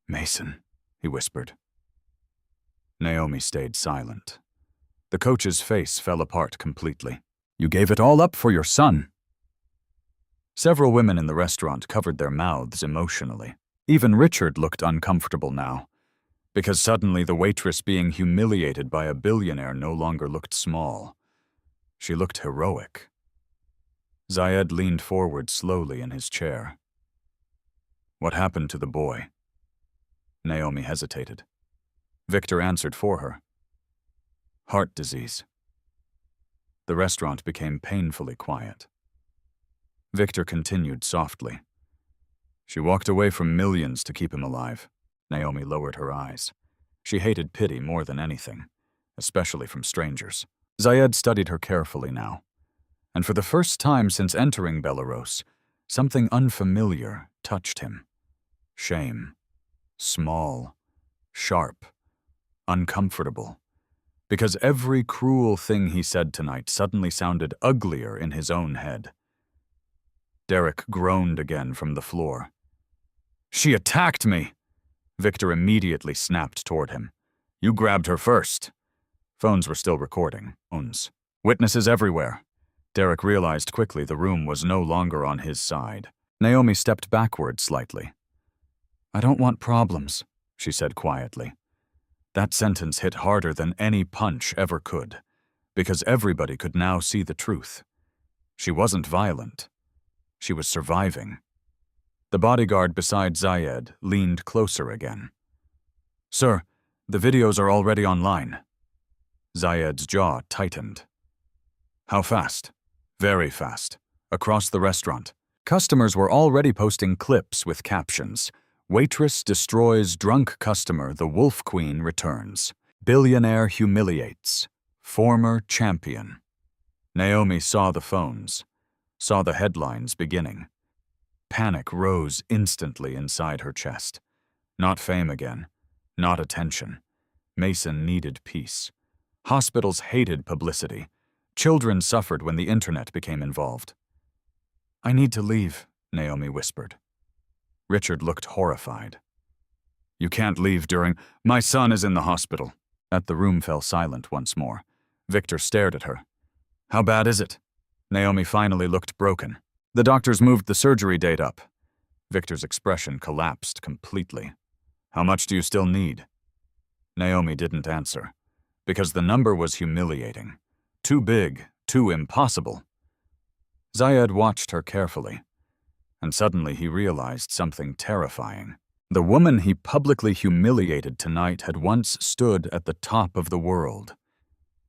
"Mason," he whispered. Naomi stayed silent. The coach's face fell apart completely. "You gave it all up for your son." Several women in the restaurant covered their mouths emotionally. Even Richard looked uncomfortable now, because suddenly the waitress being humiliated by a billionaire no longer looked small. She looked heroic. Zayed leaned forward slowly in his chair. "What happened to the boy?" Naomi hesitated. Victor answered for her. "Heart disease." The restaurant became painfully quiet. Victor continued softly. "She walked away from millions to keep him alive." Naomi lowered her eyes. She hated pity more than anything, especially from strangers. Zayed studied her carefully now, and for the first time since entering Belarus, something unfamiliar touched him. Shame. Small. Sharp. Uncomfortable. Because every cruel thing he said tonight suddenly sounded uglier in his own head. Derek groaned again from the floor. "She attacked me!" Victor immediately snapped toward him. "You grabbed her first." Phones were still recording. Phones. Witnesses everywhere. Derek realized quickly the room was no longer on his side. Naomi stepped backward slightly. "I don't want problems," she said quietly. That sentence hit harder than any punch ever could, because everybody could now see the truth. She wasn't violent. She was surviving. The bodyguard beside Zayed leaned closer again. "Sir, the videos are already online." Zayed's jaw tightened. "How fast?" "Very fast. Across the restaurant. Customers were already posting clips with captions. Waitress destroys drunk customer, the Wolf Queen returns. Billionaire humiliates. Former champion." Naomi saw the phones, saw the headlines beginning. Panic rose instantly inside her chest. Not fame again. Not attention. Mason needed peace. Hospitals hated publicity. Children suffered when the internet became involved. "I need to leave," Naomi whispered. Richard looked horrified. "You can't leave during— My son is in the hospital." The room fell silent once more. Victor stared at her. "How bad is it?" Naomi finally looked broken. "The doctors moved the surgery date up." Victor's expression collapsed completely. "How much do you still need?" Naomi didn't answer, because the number was humiliating. Too big, too impossible. Zayed watched her carefully, and suddenly he realized something terrifying. The woman he publicly humiliated tonight had once stood at the top of the world,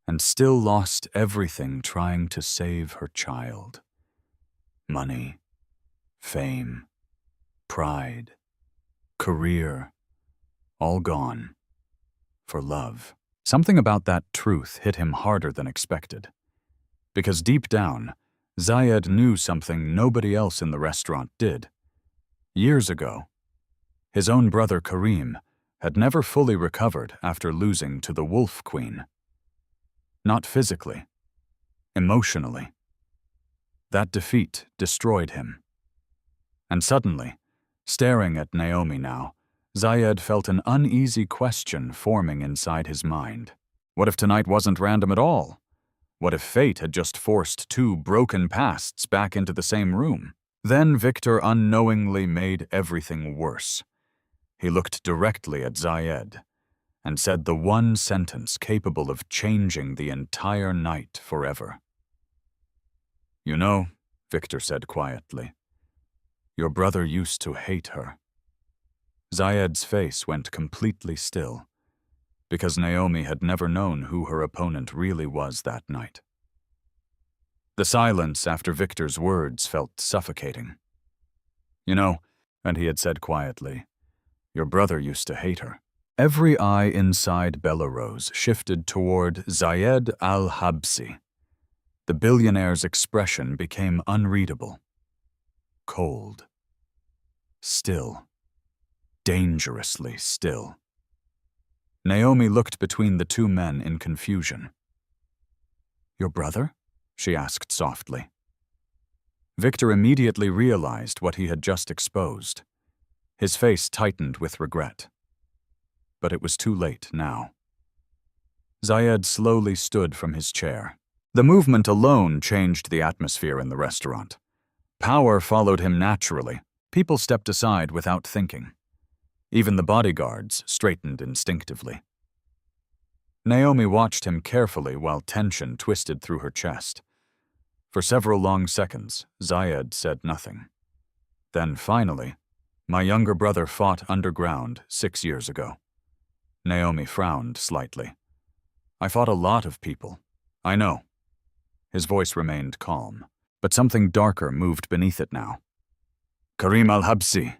and still lost everything trying to save her child. Money, fame, pride, career, all gone. For love. Something about that truth hit him harder than expected. Because deep down, Zayed knew something nobody else in the restaurant did. Years ago, his own brother Karim had never fully recovered after losing to the Wolf Queen. Not physically, emotionally. That defeat destroyed him. And suddenly, staring at Naomi now, Zayed felt an uneasy question forming inside his mind. What if tonight wasn't random at all? What if fate had just forced two broken pasts back into the same room? Then Victor unknowingly made everything worse. He looked directly at Zayed and said the one sentence capable of changing the entire night forever. "You know," Victor said quietly, "your brother used to hate her." Zayed's face went completely still, because Naomi had never known who her opponent really was that night. The silence after Victor's words felt suffocating. "You know," and he had said quietly, "your brother used to hate her." Every eye inside Belarus shifted toward Zayed al-Habsi. The billionaire's expression became unreadable. Cold. Still. Dangerously still. Naomi looked between the two men in confusion. "Your brother?" she asked softly. Victor immediately realized what he had just exposed. His face tightened with regret. But it was too late now. Zayed slowly stood from his chair. The movement alone changed the atmosphere in the restaurant. Power followed him naturally. People stepped aside without thinking. Even the bodyguards straightened instinctively. Naomi watched him carefully while tension twisted through her chest. For several long seconds, Zayed said nothing. Then finally, "My younger brother fought underground 6 years ago." Naomi frowned slightly. "I fought a lot of people. I know." His voice remained calm, but something darker moved beneath it now. "Karim al-Habsi."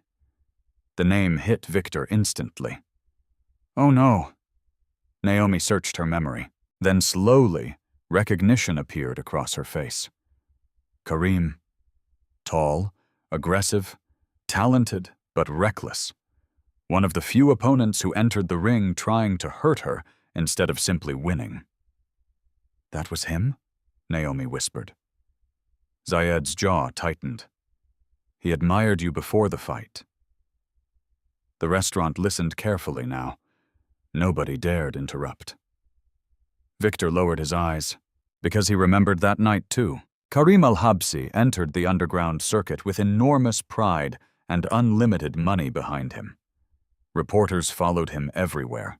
The name hit Victor instantly. "Oh no." Naomi searched her memory. Then slowly, recognition appeared across her face. Karim. Tall, aggressive, talented, but reckless. One of the few opponents who entered the ring trying to hurt her instead of simply winning. "That was him?" Naomi whispered. Zayed's jaw tightened. "He admired you before the fight." The restaurant listened carefully now. Nobody dared interrupt. Victor lowered his eyes, because he remembered that night too. Karim al-Habsi entered the underground circuit with enormous pride and unlimited money behind him. Reporters followed him everywhere.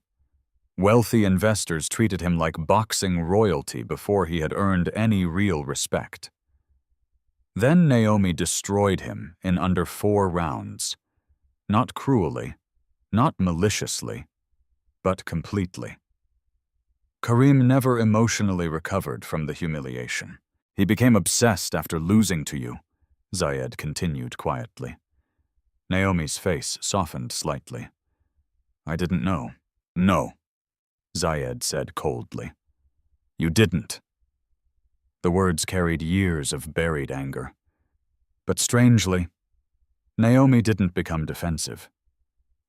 Wealthy investors treated him like boxing royalty before he had earned any real respect. Then Naomi destroyed him in under 4 rounds. Not cruelly, not maliciously, but completely. Karim never emotionally recovered from the humiliation. "He became obsessed after losing to you," Zayed continued quietly. Naomi's face softened slightly. "I didn't know." "No," Zayed said coldly. "You didn't." The words carried years of buried anger. But strangely, Naomi didn't become defensive.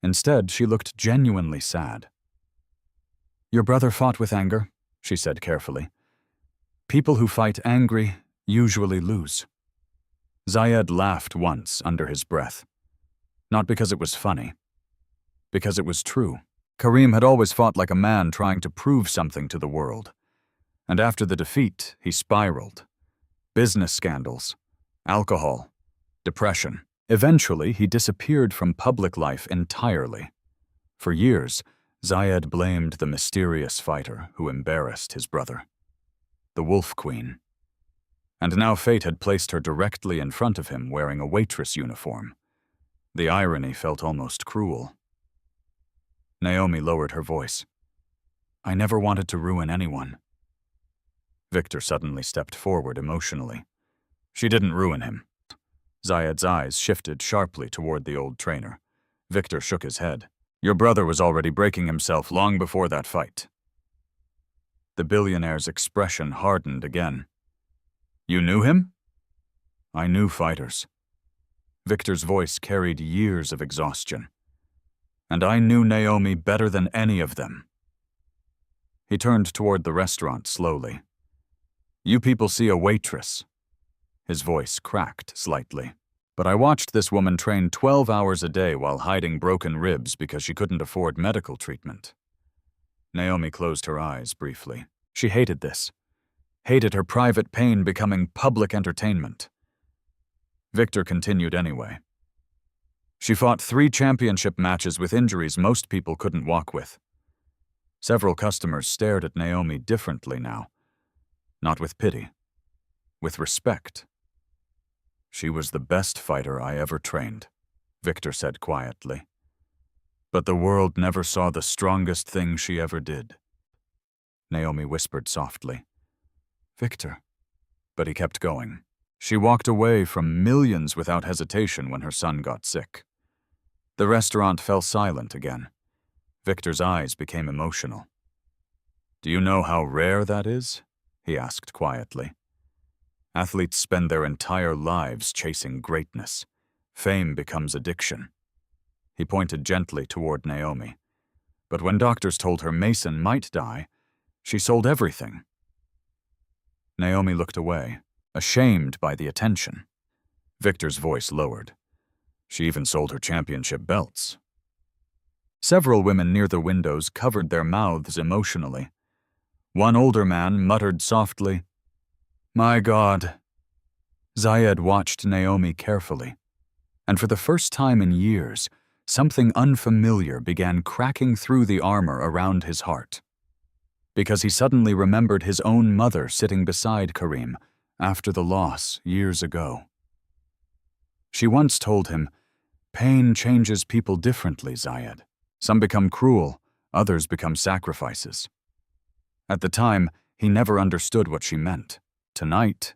Instead, she looked genuinely sad. "Your brother fought with anger," she said carefully. "People who fight angry usually lose." Zayed laughed once under his breath. Not because it was funny. Because it was true. Karim had always fought like a man trying to prove something to the world. And after the defeat, he spiraled. Business scandals, alcohol, depression. Eventually, he disappeared from public life entirely. For years, Zayed blamed the mysterious fighter who embarrassed his brother. The Wolf Queen. And now fate had placed her directly in front of him wearing a waitress uniform. The irony felt almost cruel. Naomi lowered her voice. "I never wanted to ruin anyone." Victor suddenly stepped forward emotionally. "She didn't ruin him." Zayed's eyes shifted sharply toward the old trainer. Victor shook his head. "Your brother was already breaking himself long before that fight." The billionaire's expression hardened again. "You knew him?" "I knew fighters." Victor's voice carried years of exhaustion. "And I knew Naomi better than any of them." He turned toward the restaurant slowly. "You people see a waitress." His voice cracked slightly. "But I watched this woman train 12 hours a day while hiding broken ribs because she couldn't afford medical treatment." Naomi closed her eyes briefly. She hated this. Hated her private pain becoming public entertainment. Victor continued anyway. "She fought 3 championship matches with injuries most people couldn't walk with." Several customers stared at Naomi differently now. Not with pity. With respect. "She was the best fighter I ever trained," Victor said quietly. "But the world never saw the strongest thing she ever did." Naomi whispered softly. "Victor." But he kept going. "She walked away from millions without hesitation when her son got sick." The restaurant fell silent again. Victor's eyes became emotional. "Do you know how rare that is?" he asked quietly. "Athletes spend their entire lives chasing greatness. Fame becomes addiction." He pointed gently toward Naomi. "But when doctors told her Mason might die, she sold everything." Naomi looked away, ashamed by the attention. Victor's voice lowered. She even sold her championship belts. Several women near the windows covered their mouths emotionally. One older man muttered softly, "My God." Zayed watched Naomi carefully, and for the first time in years, something unfamiliar began cracking through the armor around his heart. Because he suddenly remembered his own mother sitting beside Karim after the loss years ago. She once told him, "Pain changes people differently, Zayed. Some become cruel, others become sacrifices." At the time, he never understood what she meant. Tonight,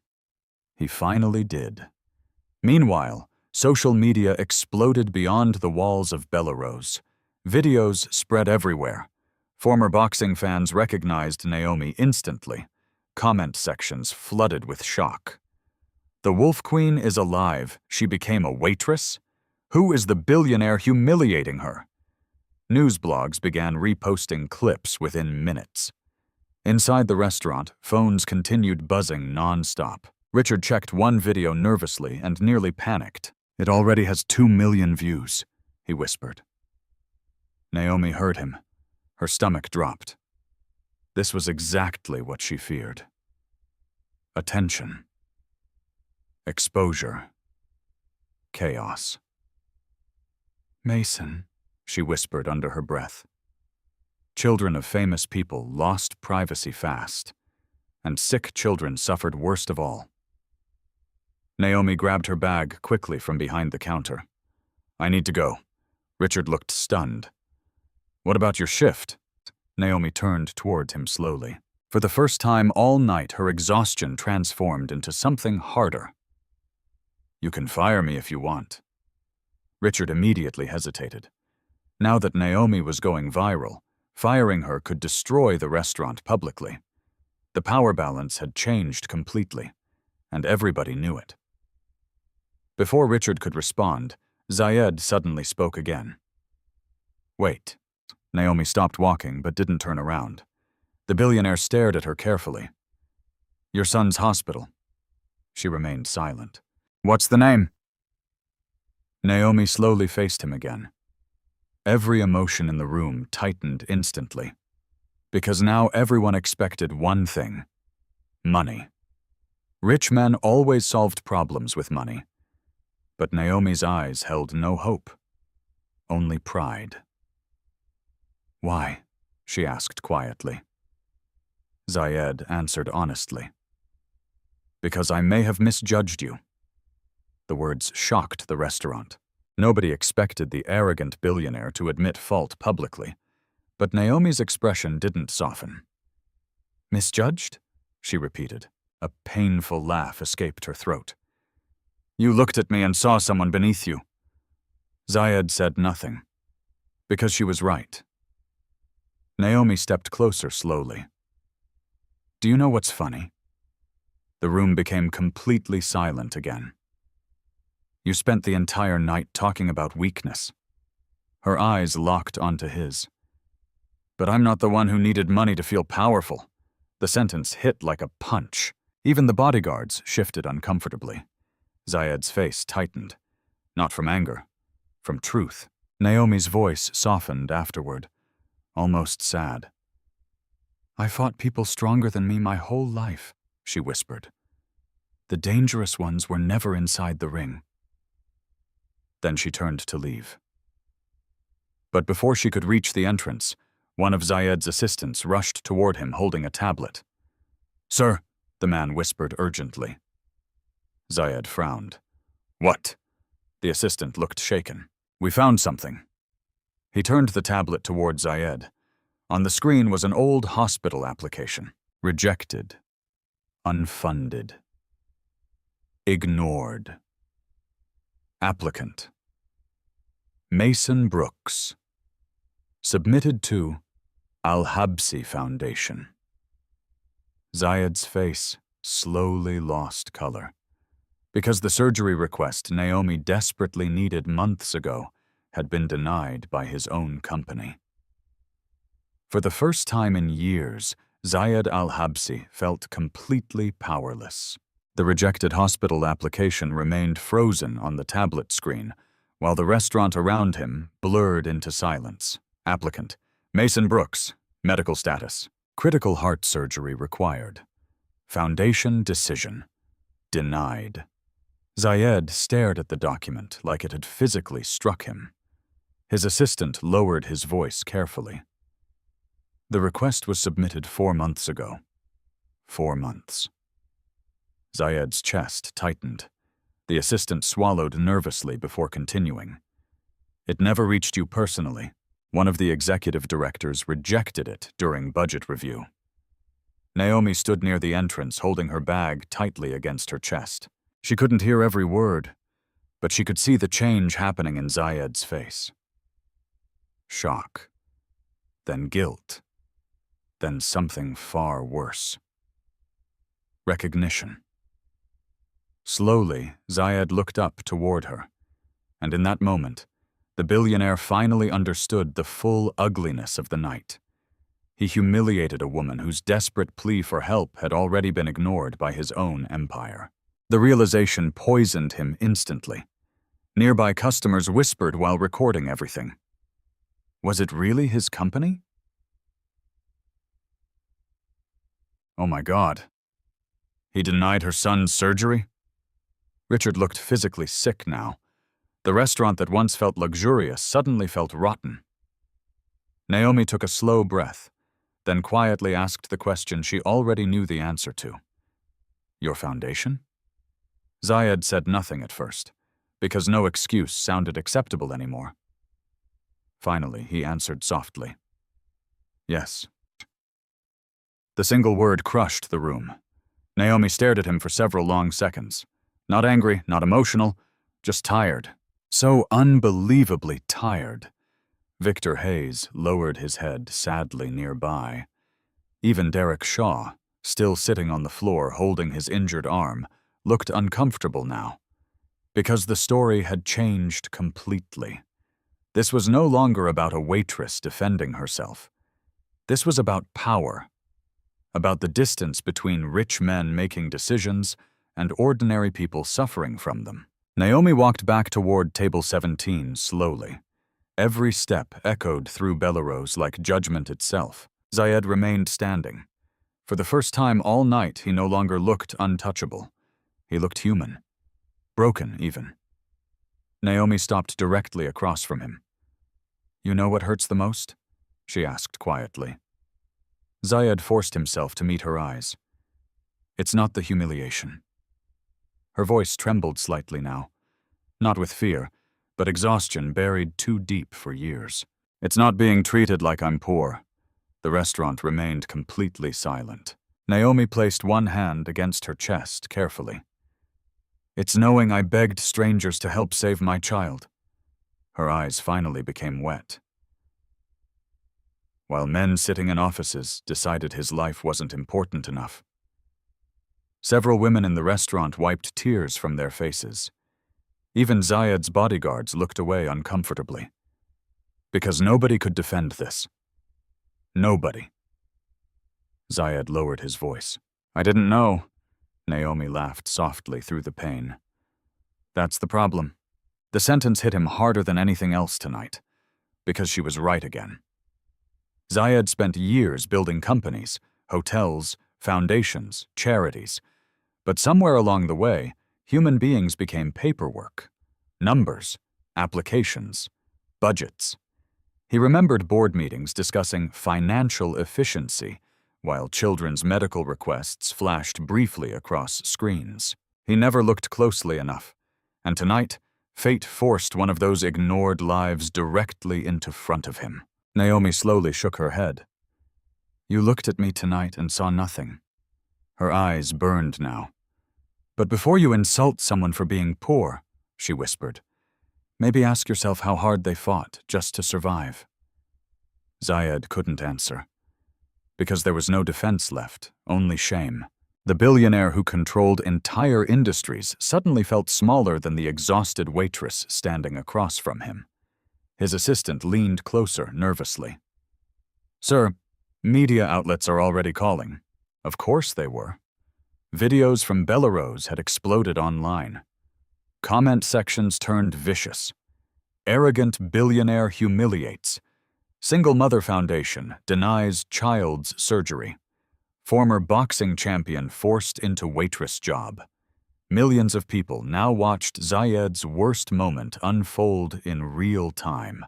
he finally did. Meanwhile, social media exploded beyond the walls of Belarus. Videos spread everywhere. Former boxing fans recognized Naomi instantly. Comment sections flooded with shock. The Wolf Queen is alive. She became a waitress? Who is the billionaire humiliating her? News blogs began reposting clips within minutes. Inside the restaurant, phones continued buzzing non-stop. Richard checked one video nervously and nearly panicked. "It already has 2 million views," he whispered. Naomi heard him. Her stomach dropped. This was exactly what she feared. Attention. Exposure. Chaos. "Mason," she whispered under her breath. Children of famous people lost privacy fast, and sick children suffered worst of all. Naomi grabbed her bag quickly from behind the counter. "I need to go." Richard looked stunned. "What about your shift?" Naomi turned toward him slowly. For the first time all night, her exhaustion transformed into something harder. "You can fire me if you want." Richard immediately hesitated. Now that Naomi was going viral, firing her could destroy the restaurant publicly. The power balance had changed completely, and everybody knew it. Before Richard could respond, Zayed suddenly spoke again. "Wait." Naomi stopped walking but didn't turn around. The billionaire stared at her carefully. "Your son's hospital." She remained silent. "What's the name?" Naomi slowly faced him again. Every emotion in the room tightened instantly, because now everyone expected one thing: money. Rich men always solved problems with money, but Naomi's eyes held no hope, only pride. "Why?" she asked quietly. Zayed answered honestly. "Because I may have misjudged you." The words shocked the restaurant. Nobody expected the arrogant billionaire to admit fault publicly, but Naomi's expression didn't soften. "Misjudged?" she repeated. A painful laugh escaped her throat. "You looked at me and saw someone beneath you." Zayed said nothing, because she was right. Naomi stepped closer slowly. "Do you know what's funny?" The room became completely silent again. "You spent the entire night talking about weakness." Her eyes locked onto his. "But I'm not the one who needed money to feel powerful." The sentence hit like a punch. Even the bodyguards shifted uncomfortably. Zayed's face tightened. Not from anger, from truth. Naomi's voice softened afterward, almost sad. "I fought people stronger than me my whole life," she whispered. "The dangerous ones were never inside the ring." Then she turned to leave. But before she could reach the entrance, one of Zayed's assistants rushed toward him holding a tablet. "Sir," the man whispered urgently. Zayed frowned. "What?" The assistant looked shaken. "We found something." He turned the tablet toward Zayed. On the screen was an old hospital application. Rejected. Unfunded. Ignored. Applicant: Mason Brooks. Submitted to Al-Habsi Foundation. Zayed's face slowly lost color, because the surgery request Naomi desperately needed months ago had been denied by his own company. For the first time in years, Zayed Al-Habsi felt completely powerless. The rejected hospital application remained frozen on the tablet screen, while the restaurant around him blurred into silence. Applicant: Mason Brooks. Medical status: critical heart surgery required. Foundation decision: denied. Zayed stared at the document like it had physically struck him. His assistant lowered his voice carefully. The request was submitted 4 months ago. 4 months. Zayed's chest tightened. The assistant swallowed nervously before continuing. It never reached you personally. One of the executive directors rejected it during budget review. Naomi stood near the entrance, holding her bag tightly against her chest. She couldn't hear every word, but she could see the change happening in Zayed's face. Shock. Then guilt. Then something far worse. Recognition. Slowly, Zayed looked up toward her, and in that moment, the billionaire finally understood the full ugliness of the night. He humiliated a woman whose desperate plea for help had already been ignored by his own empire. The realization poisoned him instantly. Nearby customers whispered while recording everything. Was it really his company? Oh my God. He denied her son's surgery? Richard looked physically sick now. The restaurant that once felt luxurious suddenly felt rotten. Naomi took a slow breath, then quietly asked the question she already knew the answer to. Your foundation? Zayed said nothing at first, because no excuse sounded acceptable anymore. Finally, he answered softly. Yes. The single word crushed the room. Naomi stared at him for several long seconds. Not angry, not emotional, just tired. So unbelievably tired. Victor Hayes lowered his head sadly nearby. Even Derek Shaw, still sitting on the floor holding his injured arm, looked uncomfortable now. Because the story had changed completely. This was no longer about a waitress defending herself. This was about power. About the distance between rich men making decisions and ordinary people suffering from them. Naomi walked back toward table 17 slowly. Every step echoed through Bellerose like judgment itself. Zayed remained standing. For the first time all night, he no longer looked untouchable. He looked human. Broken, even. Naomi stopped directly across from him. You know what hurts the most? She asked quietly. Zayed forced himself to meet her eyes. It's not the humiliation. Her voice trembled slightly now. Not with fear, but exhaustion buried too deep for years. It's not being treated like I'm poor. The restaurant remained completely silent. Naomi placed one hand against her chest carefully. It's knowing I begged strangers to help save my child. Her eyes finally became wet. While men sitting in offices decided his life wasn't important enough. Several women in the restaurant wiped tears from their faces. Even Zayed's bodyguards looked away uncomfortably. Because nobody could defend this. Nobody. Zayed lowered his voice. I didn't know. Naomi laughed softly through the pain. That's the problem. The sentence hit him harder than anything else tonight. Because she was right again. Zayed spent years building companies, hotels, foundations, charities. But somewhere along the way, human beings became paperwork, numbers, applications, budgets. He remembered board meetings discussing financial efficiency, while children's medical requests flashed briefly across screens. He never looked closely enough, and tonight, fate forced one of those ignored lives directly into front of him. Naomi slowly shook her head. You looked at me tonight and saw nothing. Her eyes burned now. But before you insult someone for being poor, she whispered, maybe ask yourself how hard they fought just to survive. Zayed couldn't answer. Because there was no defense left, only shame. The billionaire who controlled entire industries suddenly felt smaller than the exhausted waitress standing across from him. His assistant leaned closer nervously. Sir, media outlets are already calling. Of course they were. Videos from Belarus had exploded online. Comment sections turned vicious. Arrogant billionaire humiliates. Single mother foundation denies child's surgery. Former boxing champion forced into waitress job. Millions of people now watched Zayed's worst moment unfold in real time.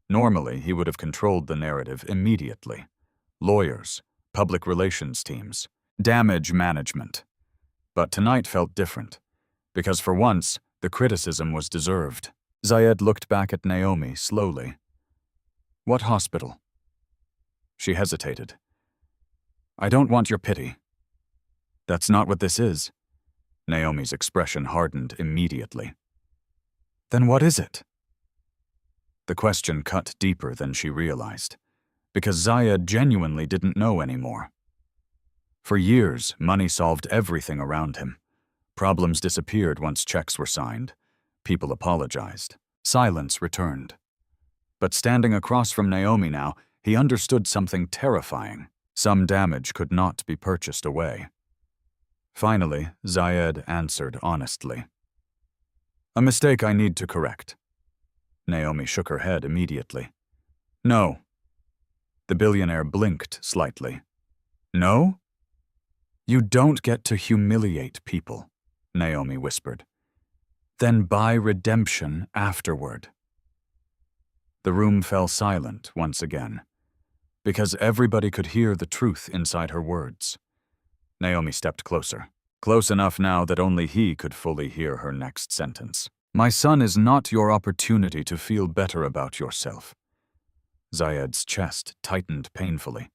Normally, he would have controlled the narrative immediately. Lawyers, public relations teams, damage management. But tonight felt different, because for once, the criticism was deserved. Zayed looked back at Naomi slowly. What hospital? She hesitated. I don't want your pity. That's not what this is. Naomi's expression hardened immediately. Then what is it? The question cut deeper than she realized, because Zayed genuinely didn't know anymore. For years, money solved everything around him. Problems disappeared once checks were signed. People apologized. Silence returned. But standing across from Naomi now, he understood something terrifying. Some damage could not be purchased away. Finally, Zayed answered honestly. A mistake I need to correct. Naomi shook her head immediately. No. The billionaire blinked slightly. No? You don't get to humiliate people, Naomi whispered. Then buy redemption afterward. The room fell silent once again, because everybody could hear the truth inside her words. Naomi stepped closer, close enough now that only he could fully hear her next sentence. My son is not your opportunity to feel better about yourself. Zayed's chest tightened painfully.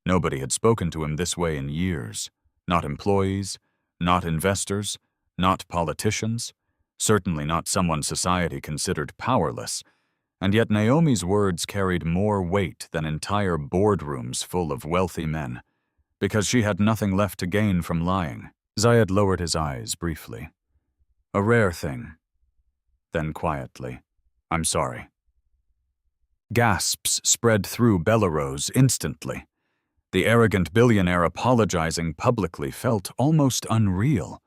Nobody had spoken to him this way in years. Not employees, not investors, not politicians, certainly not someone society considered powerless. And yet Naomi's words carried more weight than entire boardrooms full of wealthy men, because she had nothing left to gain from lying. Zayed lowered his eyes briefly. A rare thing. Then quietly, I'm sorry. Gasps spread through Belarus instantly. The arrogant billionaire apologizing publicly felt almost unreal.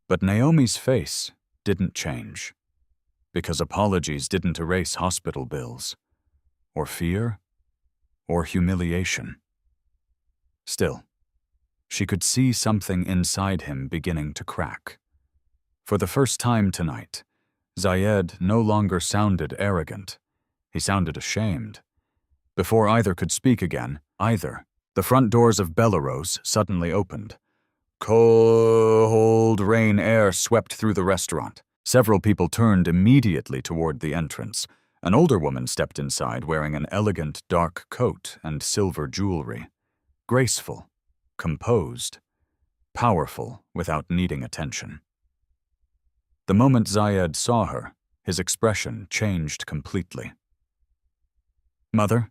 But Naomi's face didn't change, because apologies didn't erase hospital bills, or fear, or humiliation. Still, she could see something inside him beginning to crack. For the first time tonight, Zayed no longer sounded arrogant. He sounded ashamed. Before either could speak again, the front doors of Belarus suddenly opened. Cold rain air swept through the restaurant. Several people turned immediately toward the entrance. An older woman stepped inside wearing an elegant dark coat and silver jewelry. Graceful, composed, powerful without needing attention. The moment Zayed saw her, his expression changed completely. Mother?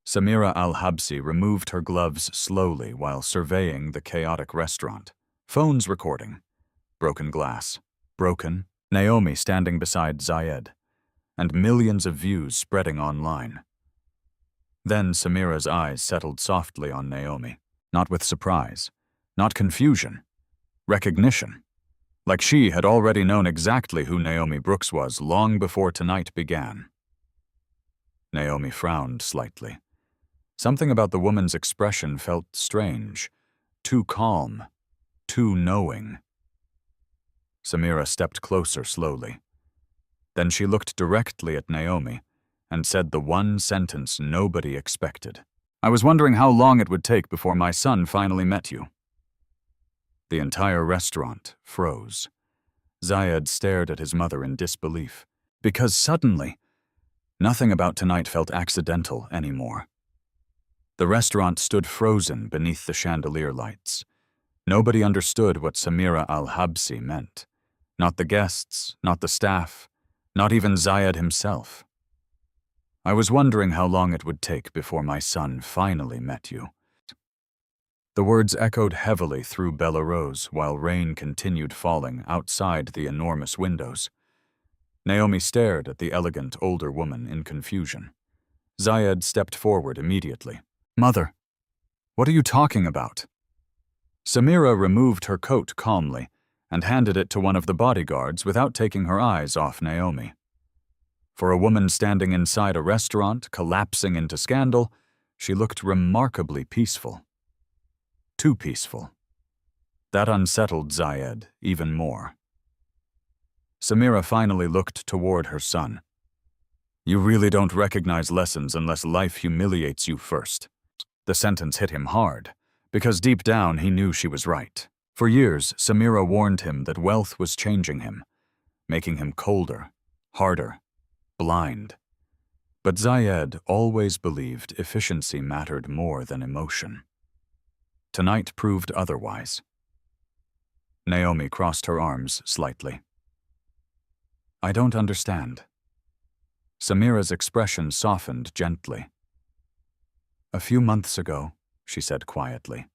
Samira al-Habsi removed her gloves slowly while surveying the chaotic restaurant. Phones recording. Broken glass. Broken. Naomi standing beside Zayed. And millions of views spreading online. Then Samira's eyes settled softly on Naomi. Not with surprise. Not confusion. Recognition. Like she had already known exactly who Naomi Brooks was long before tonight began. Naomi frowned slightly. Something about the woman's expression felt strange, too calm, too knowing. Samira stepped closer slowly. Then she looked directly at Naomi and said the one sentence nobody expected. I was wondering how long it would take before my son finally met you. The entire restaurant froze. Zayed stared at his mother in disbelief, because suddenly, nothing about tonight felt accidental anymore. The restaurant stood frozen beneath the chandelier lights. Nobody understood what Samira al-Habsi meant. Not the guests, not the staff, not even Zayed himself. I was wondering how long it would take before my son finally met you. The words echoed heavily through Belarus while rain continued falling outside the enormous windows. Naomi stared at the elegant older woman in confusion. Zayed stepped forward immediately. Mother, what are you talking about? Samira removed her coat calmly and handed it to one of the bodyguards without taking her eyes off Naomi. For a woman standing inside a restaurant, collapsing into scandal, she looked remarkably peaceful. Too peaceful. That unsettled Zayed even more. Samira finally looked toward her son. You really don't recognize lessons unless life humiliates you first. The sentence hit him hard, because deep down he knew she was right. For years, Samira warned him that wealth was changing him, making him colder, harder, blind. But Zayed always believed efficiency mattered more than emotion. Tonight proved otherwise. Naomi crossed her arms slightly. I don't understand. Samira's expression softened gently. A few months ago, she said quietly,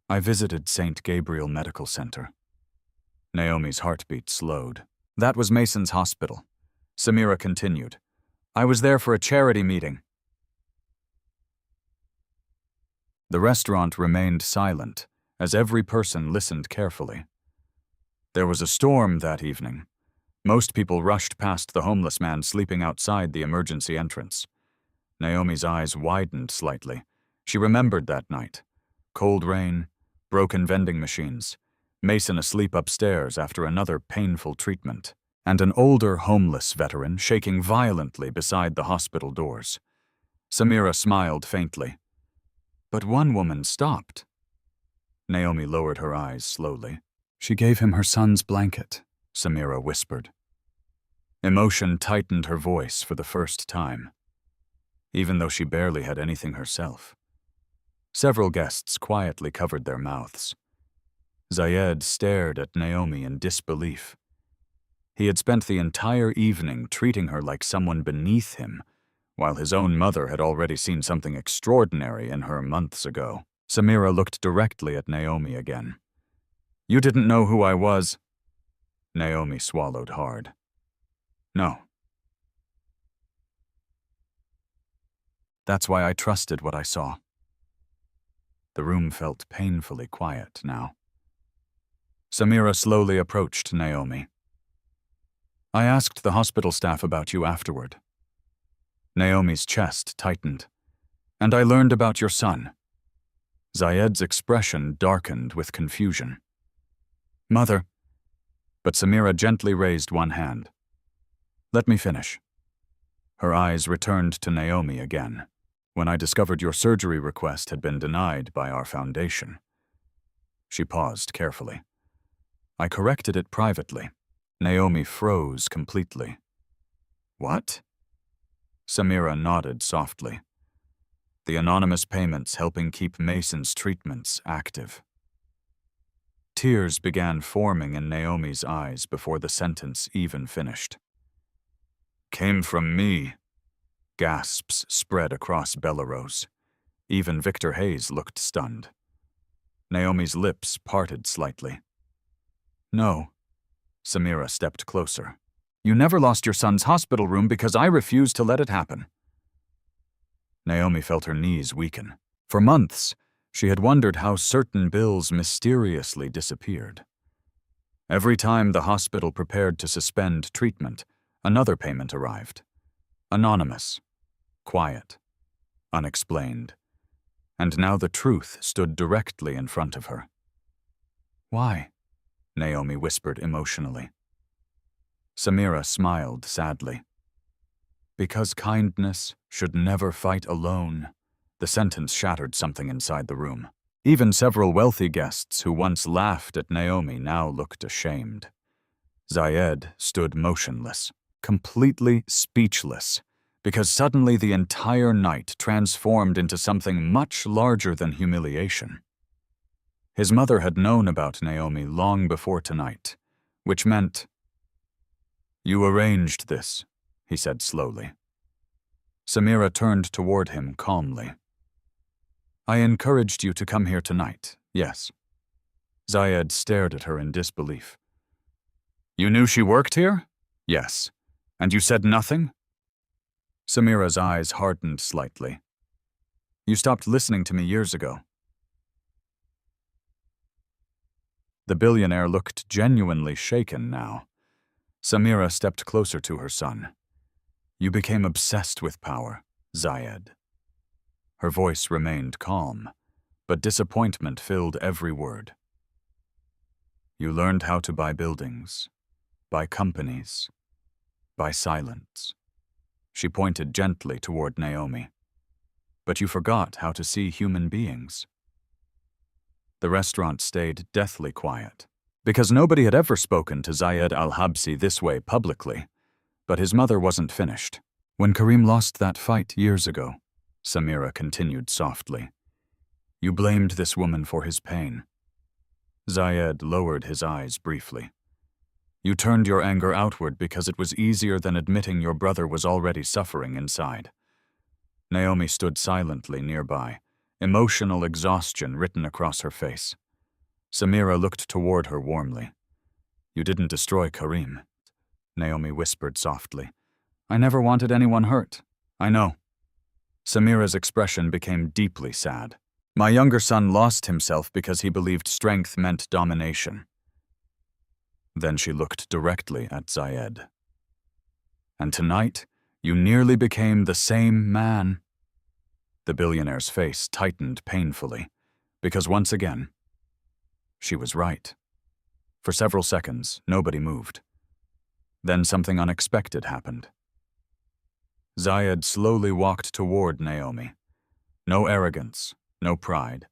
I visited St. Gabriel Medical Center. Naomi's heartbeat slowed. That was Mason's hospital. Samira continued. I was there for a charity meeting. The restaurant remained silent, as every person listened carefully. There was a storm that evening. Most people rushed past the homeless man sleeping outside the emergency entrance. Naomi's eyes widened slightly. She remembered that night. Cold rain, broken vending machines, Mason asleep upstairs after another painful treatment, and an older homeless veteran shaking violently beside the hospital doors. Samira smiled faintly. But one woman stopped. Naomi lowered her eyes slowly. She gave him her son's blanket, Samira whispered. Emotion tightened her voice for the first time, even though she barely had anything herself. Several guests quietly covered their mouths. Zayed stared at Naomi in disbelief. He had spent the entire evening treating her like someone beneath him, while his own mother had already seen something extraordinary in her months ago. Samira looked directly at Naomi again. You didn't know who I was? Naomi swallowed hard. No. That's why I trusted what I saw. The room felt painfully quiet now. Samira slowly approached Naomi. I asked the hospital staff about you afterward. Naomi's chest tightened. And I learned about your son. Zayed's expression darkened with confusion. Mother. But Samira gently raised one hand. Let me finish. Her eyes returned to Naomi again. When I discovered your surgery request had been denied by our foundation. She paused carefully. I corrected it privately. Naomi froze completely. What? Samira nodded softly. The anonymous payments helping keep Mason's treatments active. Tears began forming in Naomi's eyes before the sentence even finished. Came from me. Gasps spread across Belarus. Even Victor Hayes looked stunned. Naomi's lips parted slightly. No. Samira stepped closer. You never lost your son's hospital room because I refused to let it happen. Naomi felt her knees weaken. For months, she had wondered how certain bills mysteriously disappeared. Every time the hospital prepared to suspend treatment, another payment arrived. Anonymous, quiet, unexplained. And now the truth stood directly in front of her. Why? Naomi whispered emotionally. Samira smiled sadly. Because kindness should never fight alone. The sentence shattered something inside the room. Even several wealthy guests who once laughed at Naomi now looked ashamed. Zayed stood motionless, completely speechless, because suddenly the entire night transformed into something much larger than humiliation. His mother had known about Naomi long before tonight, which meant, You arranged this, he said slowly. Samira turned toward him calmly. I encouraged you to come here tonight, yes. Zayed stared at her in disbelief. You knew she worked here? Yes. And you said nothing? Samira's eyes hardened slightly. You stopped listening to me years ago. The billionaire looked genuinely shaken now. Samira stepped closer to her son. You became obsessed with power, Zayed. Her voice remained calm, but disappointment filled every word. You learned how to buy buildings, buy companies, buy silence. She pointed gently toward Naomi. But you forgot how to see human beings. The restaurant stayed deathly quiet, because nobody had ever spoken to Zayed al-Habsi this way publicly. But his mother wasn't finished. When Karim lost that fight years ago, Samira continued softly, you blamed this woman for his pain. Zayed lowered his eyes briefly. You turned your anger outward because it was easier than admitting your brother was already suffering inside. Naomi stood silently nearby, emotional exhaustion written across her face. Samira looked toward her warmly. You didn't destroy Karim, Naomi whispered softly. I never wanted anyone hurt. I know. Samira's expression became deeply sad. My younger son lost himself because he believed strength meant domination. Then she looked directly at Zayed. And tonight, you nearly became the same man. The billionaire's face tightened painfully, because once again, she was right. For several seconds, nobody moved. Then something unexpected happened. Zayed slowly walked toward Naomi. No arrogance, no pride,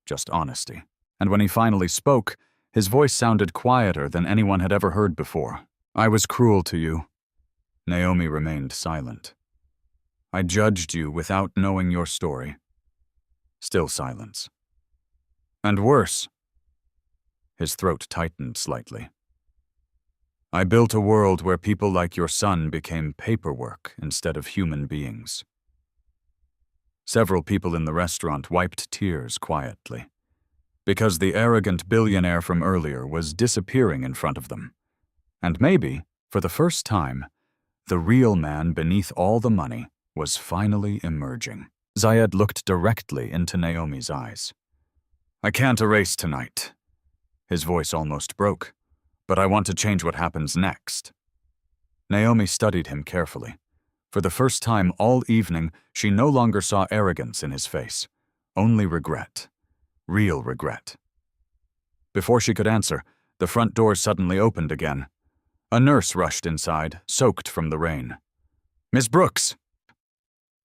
just honesty. And when he finally spoke, his voice sounded quieter than anyone had ever heard before. I was cruel to you. Naomi remained silent. I judged you without knowing your story. Still silence. And worse. His throat tightened slightly. I built a world where people like your son became paperwork instead of human beings. Several people in the restaurant wiped tears quietly, because the arrogant billionaire from earlier was disappearing in front of them. And maybe, for the first time, the real man beneath all the money was finally emerging. Zayed looked directly into Naomi's eyes. I can't erase tonight. His voice almost broke. But I want to change what happens next. Naomi studied him carefully. For the first time all evening, she no longer saw arrogance in his face, only regret. Real regret. Before she could answer, the front door suddenly opened again. A nurse rushed inside, soaked from the rain. Miss Brooks!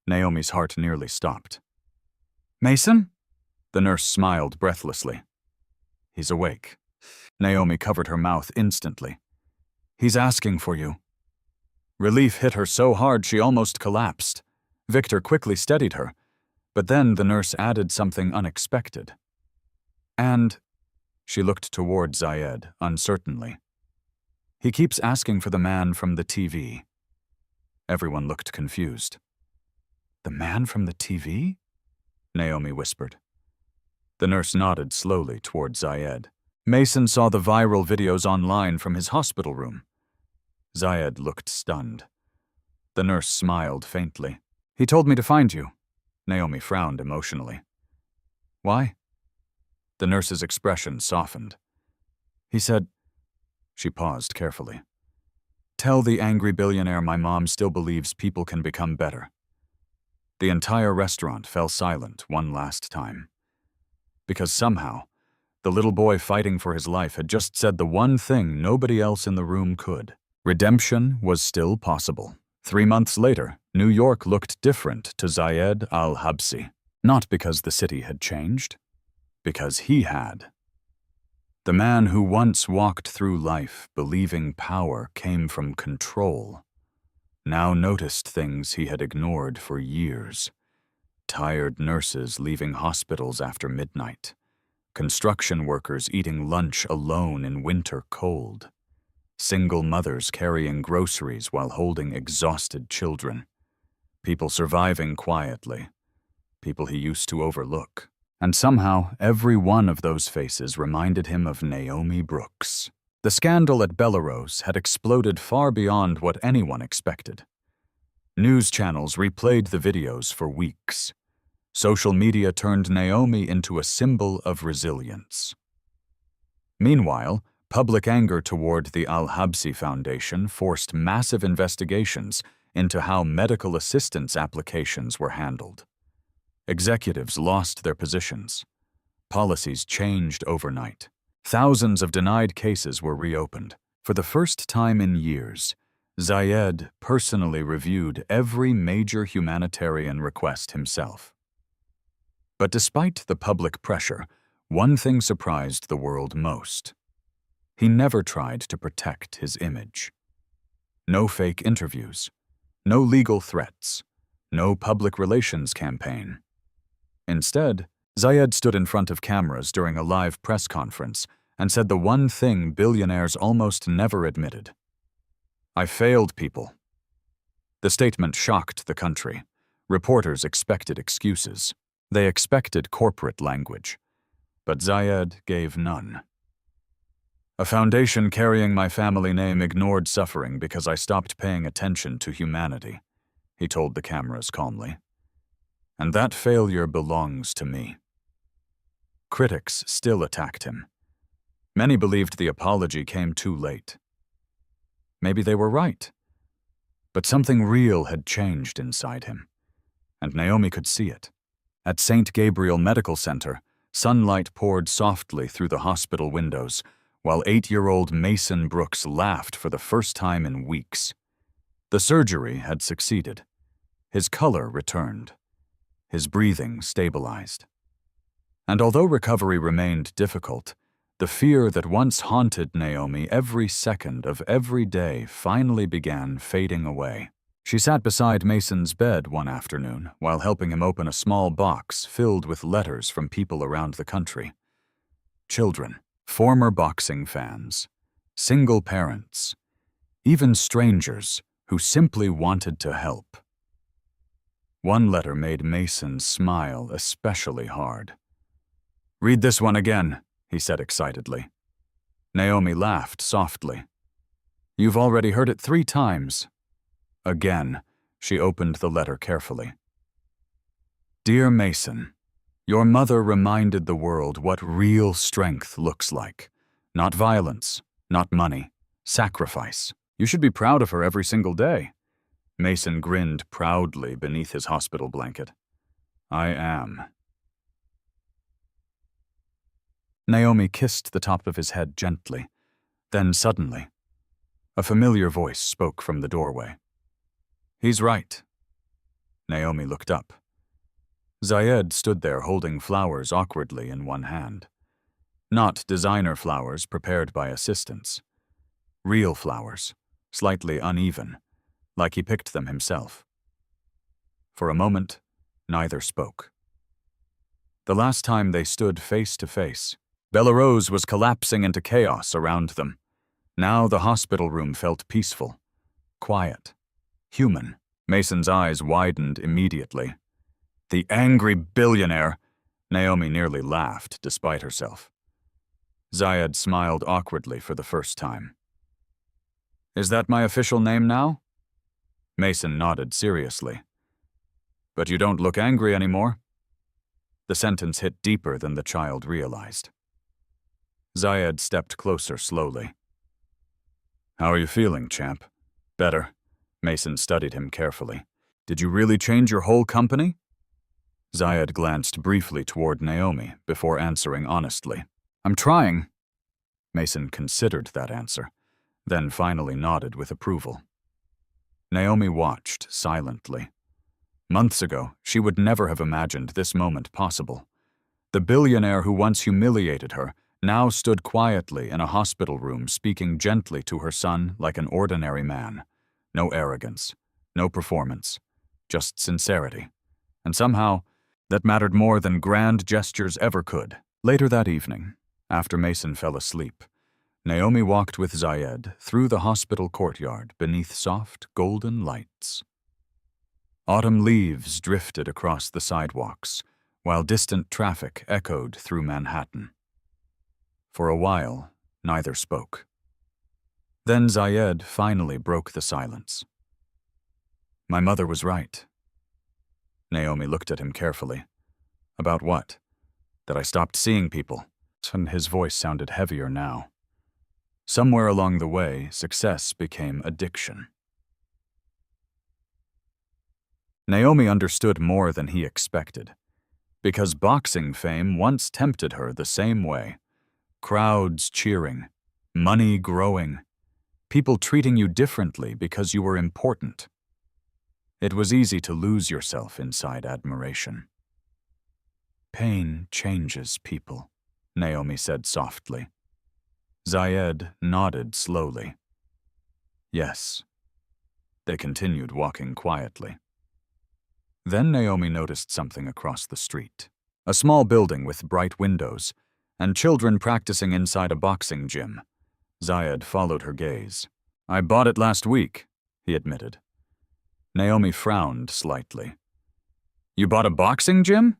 Naomi's heart nearly stopped. Mason? The nurse smiled breathlessly. He's awake. Naomi covered her mouth instantly. He's asking for you. Relief hit her so hard she almost collapsed. Victor quickly steadied her, but then the nurse added something unexpected. And she looked toward Zayed uncertainly. He keeps asking for the man from the TV. Everyone looked confused. The man from the TV? Naomi whispered. The nurse nodded slowly toward Zayed. Mason saw the viral videos online from his hospital room. Zayed looked stunned. The nurse smiled faintly. He told me to find you. Naomi frowned emotionally. Why? The nurse's expression softened. He said, she paused carefully. Tell the angry billionaire my mom still believes people can become better. The entire restaurant fell silent one last time. Because somehow, the little boy fighting for his life had just said the one thing nobody else in the room could. Redemption was still possible. 3 months later, New York looked different to Zayed al-Habsi. Not because the city had changed, because he had. The man who once walked through life believing power came from control, now noticed things he had ignored for years. Tired nurses leaving hospitals after midnight. Construction workers eating lunch alone in winter cold. Single mothers carrying groceries while holding exhausted children. People surviving quietly. People he used to overlook. And somehow, every one of those faces reminded him of Naomi Brooks. The scandal at Bellerose had exploded far beyond what anyone expected. News channels replayed the videos for weeks. Social media turned Naomi into a symbol of resilience. Meanwhile, public anger toward the Al-Habsi Foundation forced massive investigations into how medical assistance applications were handled. Executives lost their positions. Policies changed overnight. Thousands of denied cases were reopened. For the first time in years, Zayed personally reviewed every major humanitarian request himself. But despite the public pressure, one thing surprised the world most. He never tried to protect his image. No fake interviews, no legal threats, no public relations campaign. Instead, Zayed stood in front of cameras during a live press conference and said the one thing billionaires almost never admitted. "I failed people." The statement shocked the country. Reporters expected excuses. They expected corporate language. But Zayed gave none. "A foundation carrying my family name ignored suffering because I stopped paying attention to humanity," he told the cameras calmly. "And that failure belongs to me." Critics still attacked him. Many believed the apology came too late. Maybe they were right. But something real had changed inside him, and Naomi could see it. At St. Gabriel Medical Center, sunlight poured softly through the hospital windows, while 8-year-old Mason Brooks laughed for the first time in weeks. The surgery had succeeded. His color returned. His breathing stabilized. And although recovery remained difficult, the fear that once haunted Naomi every second of every day finally began fading away. She sat beside Mason's bed one afternoon while helping him open a small box filled with letters from people around the country. Children, former boxing fans, single parents, even strangers who simply wanted to help. One letter made Mason smile especially hard. "Read this one again," he said excitedly. Naomi laughed softly. "You've already heard it 3 times. Again, she opened the letter carefully. "Dear Mason, your mother reminded the world what real strength looks like. Not violence, not money, sacrifice. You should be proud of her every single day." Mason grinned proudly beneath his hospital blanket. "I am." Naomi kissed the top of his head gently. Then suddenly, a familiar voice spoke from the doorway. "He's right." Naomi looked up. Zayed stood there holding flowers awkwardly in one hand. Not designer flowers prepared by assistants. Real flowers, slightly uneven, like he picked them himself. For a moment, neither spoke. The last time they stood face to face, Belarus was collapsing into chaos around them. Now the hospital room felt peaceful, quiet, human. Mason's eyes widened immediately. "The angry billionaire!" Naomi nearly laughed despite herself. Zayed smiled awkwardly for the first time. "Is that my official name now?" Mason nodded seriously. "But you don't look angry anymore." The sentence hit deeper than the child realized. Zayed stepped closer slowly. "How are you feeling, champ?" "Better." Mason studied him carefully. "Did you really change your whole company?" Zayed glanced briefly toward Naomi before answering honestly. "I'm trying." Mason considered that answer, then finally nodded with approval. Naomi watched silently. Months ago, she would never have imagined this moment possible. The billionaire who once humiliated her now stood quietly in a hospital room speaking gently to her son like an ordinary man. No arrogance, no performance, just sincerity. And somehow, that mattered more than grand gestures ever could. Later that evening, after Mason fell asleep, Naomi walked with Zayed through the hospital courtyard beneath soft, golden lights. Autumn leaves drifted across the sidewalks, while distant traffic echoed through Manhattan. For a while, neither spoke. Then Zayed finally broke the silence. "My mother was right." Naomi looked at him carefully. "About what?" "That I stopped seeing people. And his voice sounded heavier now. Somewhere along the way, success became addiction. Naomi understood more than he expected, because boxing fame once tempted her the same way. Crowds cheering, money growing, people treating you differently because you were important. It was easy to lose yourself inside admiration. "Pain changes people," Naomi said softly. Zayed nodded slowly. Yes. They continued walking quietly. Then Naomi noticed something across the street. A small building with bright windows, and children practicing inside a boxing gym. Zayed followed her gaze. "I bought it last week," he admitted. Naomi frowned slightly. "You bought a boxing gym?"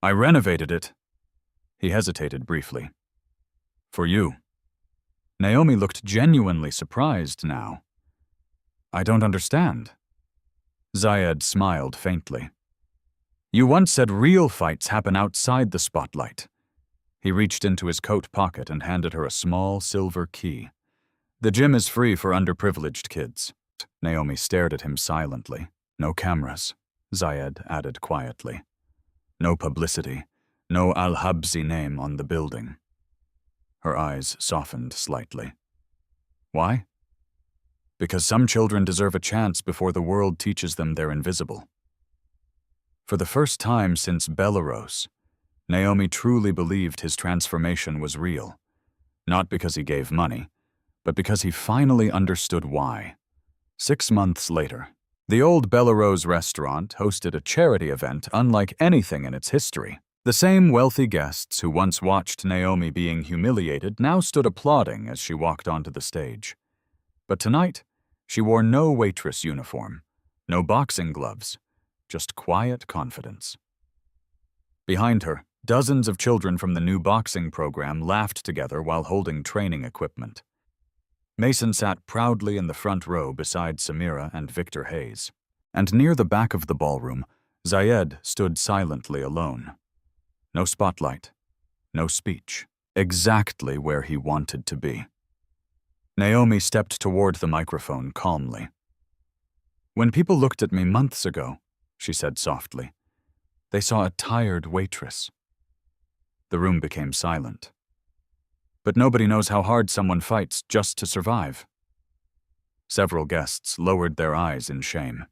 "I renovated it." He hesitated briefly. "For you." Naomi looked genuinely surprised now. "I don't understand." Zayed smiled faintly. "You once said real fights happen outside the spotlight." He reached into his coat pocket and handed her a small silver key. "The gym is free for underprivileged kids." Naomi stared at him silently. "No cameras," Zayed added quietly. "No publicity, no Al-Habsi name on the building." Her eyes softened slightly. "Why?" "Because some children deserve a chance before the world teaches them they're invisible." For the first time since Belarus, Naomi truly believed his transformation was real. Not because he gave money, but because he finally understood why. 6 months later, the old Belarus restaurant hosted a charity event unlike anything in its history. The same wealthy guests who once watched Naomi being humiliated now stood applauding as she walked onto the stage. But tonight, she wore no waitress uniform, no boxing gloves, just quiet confidence. Behind her, dozens of children from the new boxing program laughed together while holding training equipment. Mason sat proudly in the front row beside Samira and Victor Hayes. And near the back of the ballroom, Zayed stood silently alone. No spotlight, no speech, exactly where he wanted to be. Naomi stepped toward the microphone calmly. "When people looked at me months ago," she said softly, "they saw a tired waitress." The room became silent. "But nobody knows how hard someone fights just to survive." Several guests lowered their eyes in shame.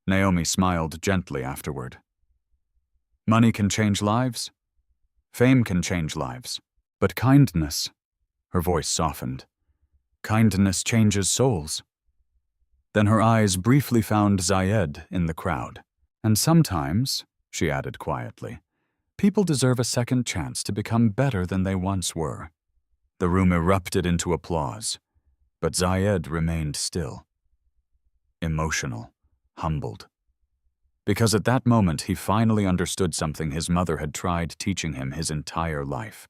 Naomi smiled gently afterward. "Money can change lives. Fame can change lives. But kindness," her voice softened, "kindness changes souls." Then her eyes briefly found Zayed in the crowd. "And sometimes," she added quietly, "people deserve a second chance to become better than they once were." The room erupted into applause, but Zayed remained still. Emotional, humbled. Because at that moment he finally understood something his mother had tried teaching him his entire life.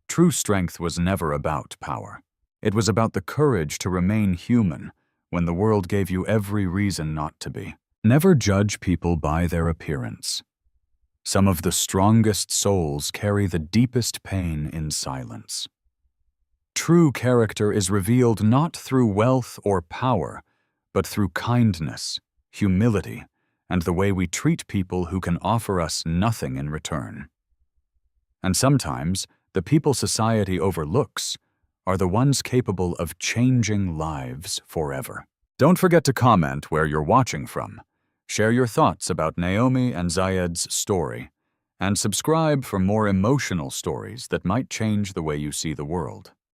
True strength was never about power. It was about the courage to remain human when the world gave you every reason not to be. Never judge people by their appearance. Some of the strongest souls carry the deepest pain in silence. True character is revealed not through wealth or power, but through kindness, humility, and the way we treat people who can offer us nothing in return. And sometimes, the people society overlooks are the ones capable of changing lives forever. Don't forget to comment where you're watching from, share your thoughts about Naomi and Zayed's story, and subscribe for more emotional stories that might change the way you see the world.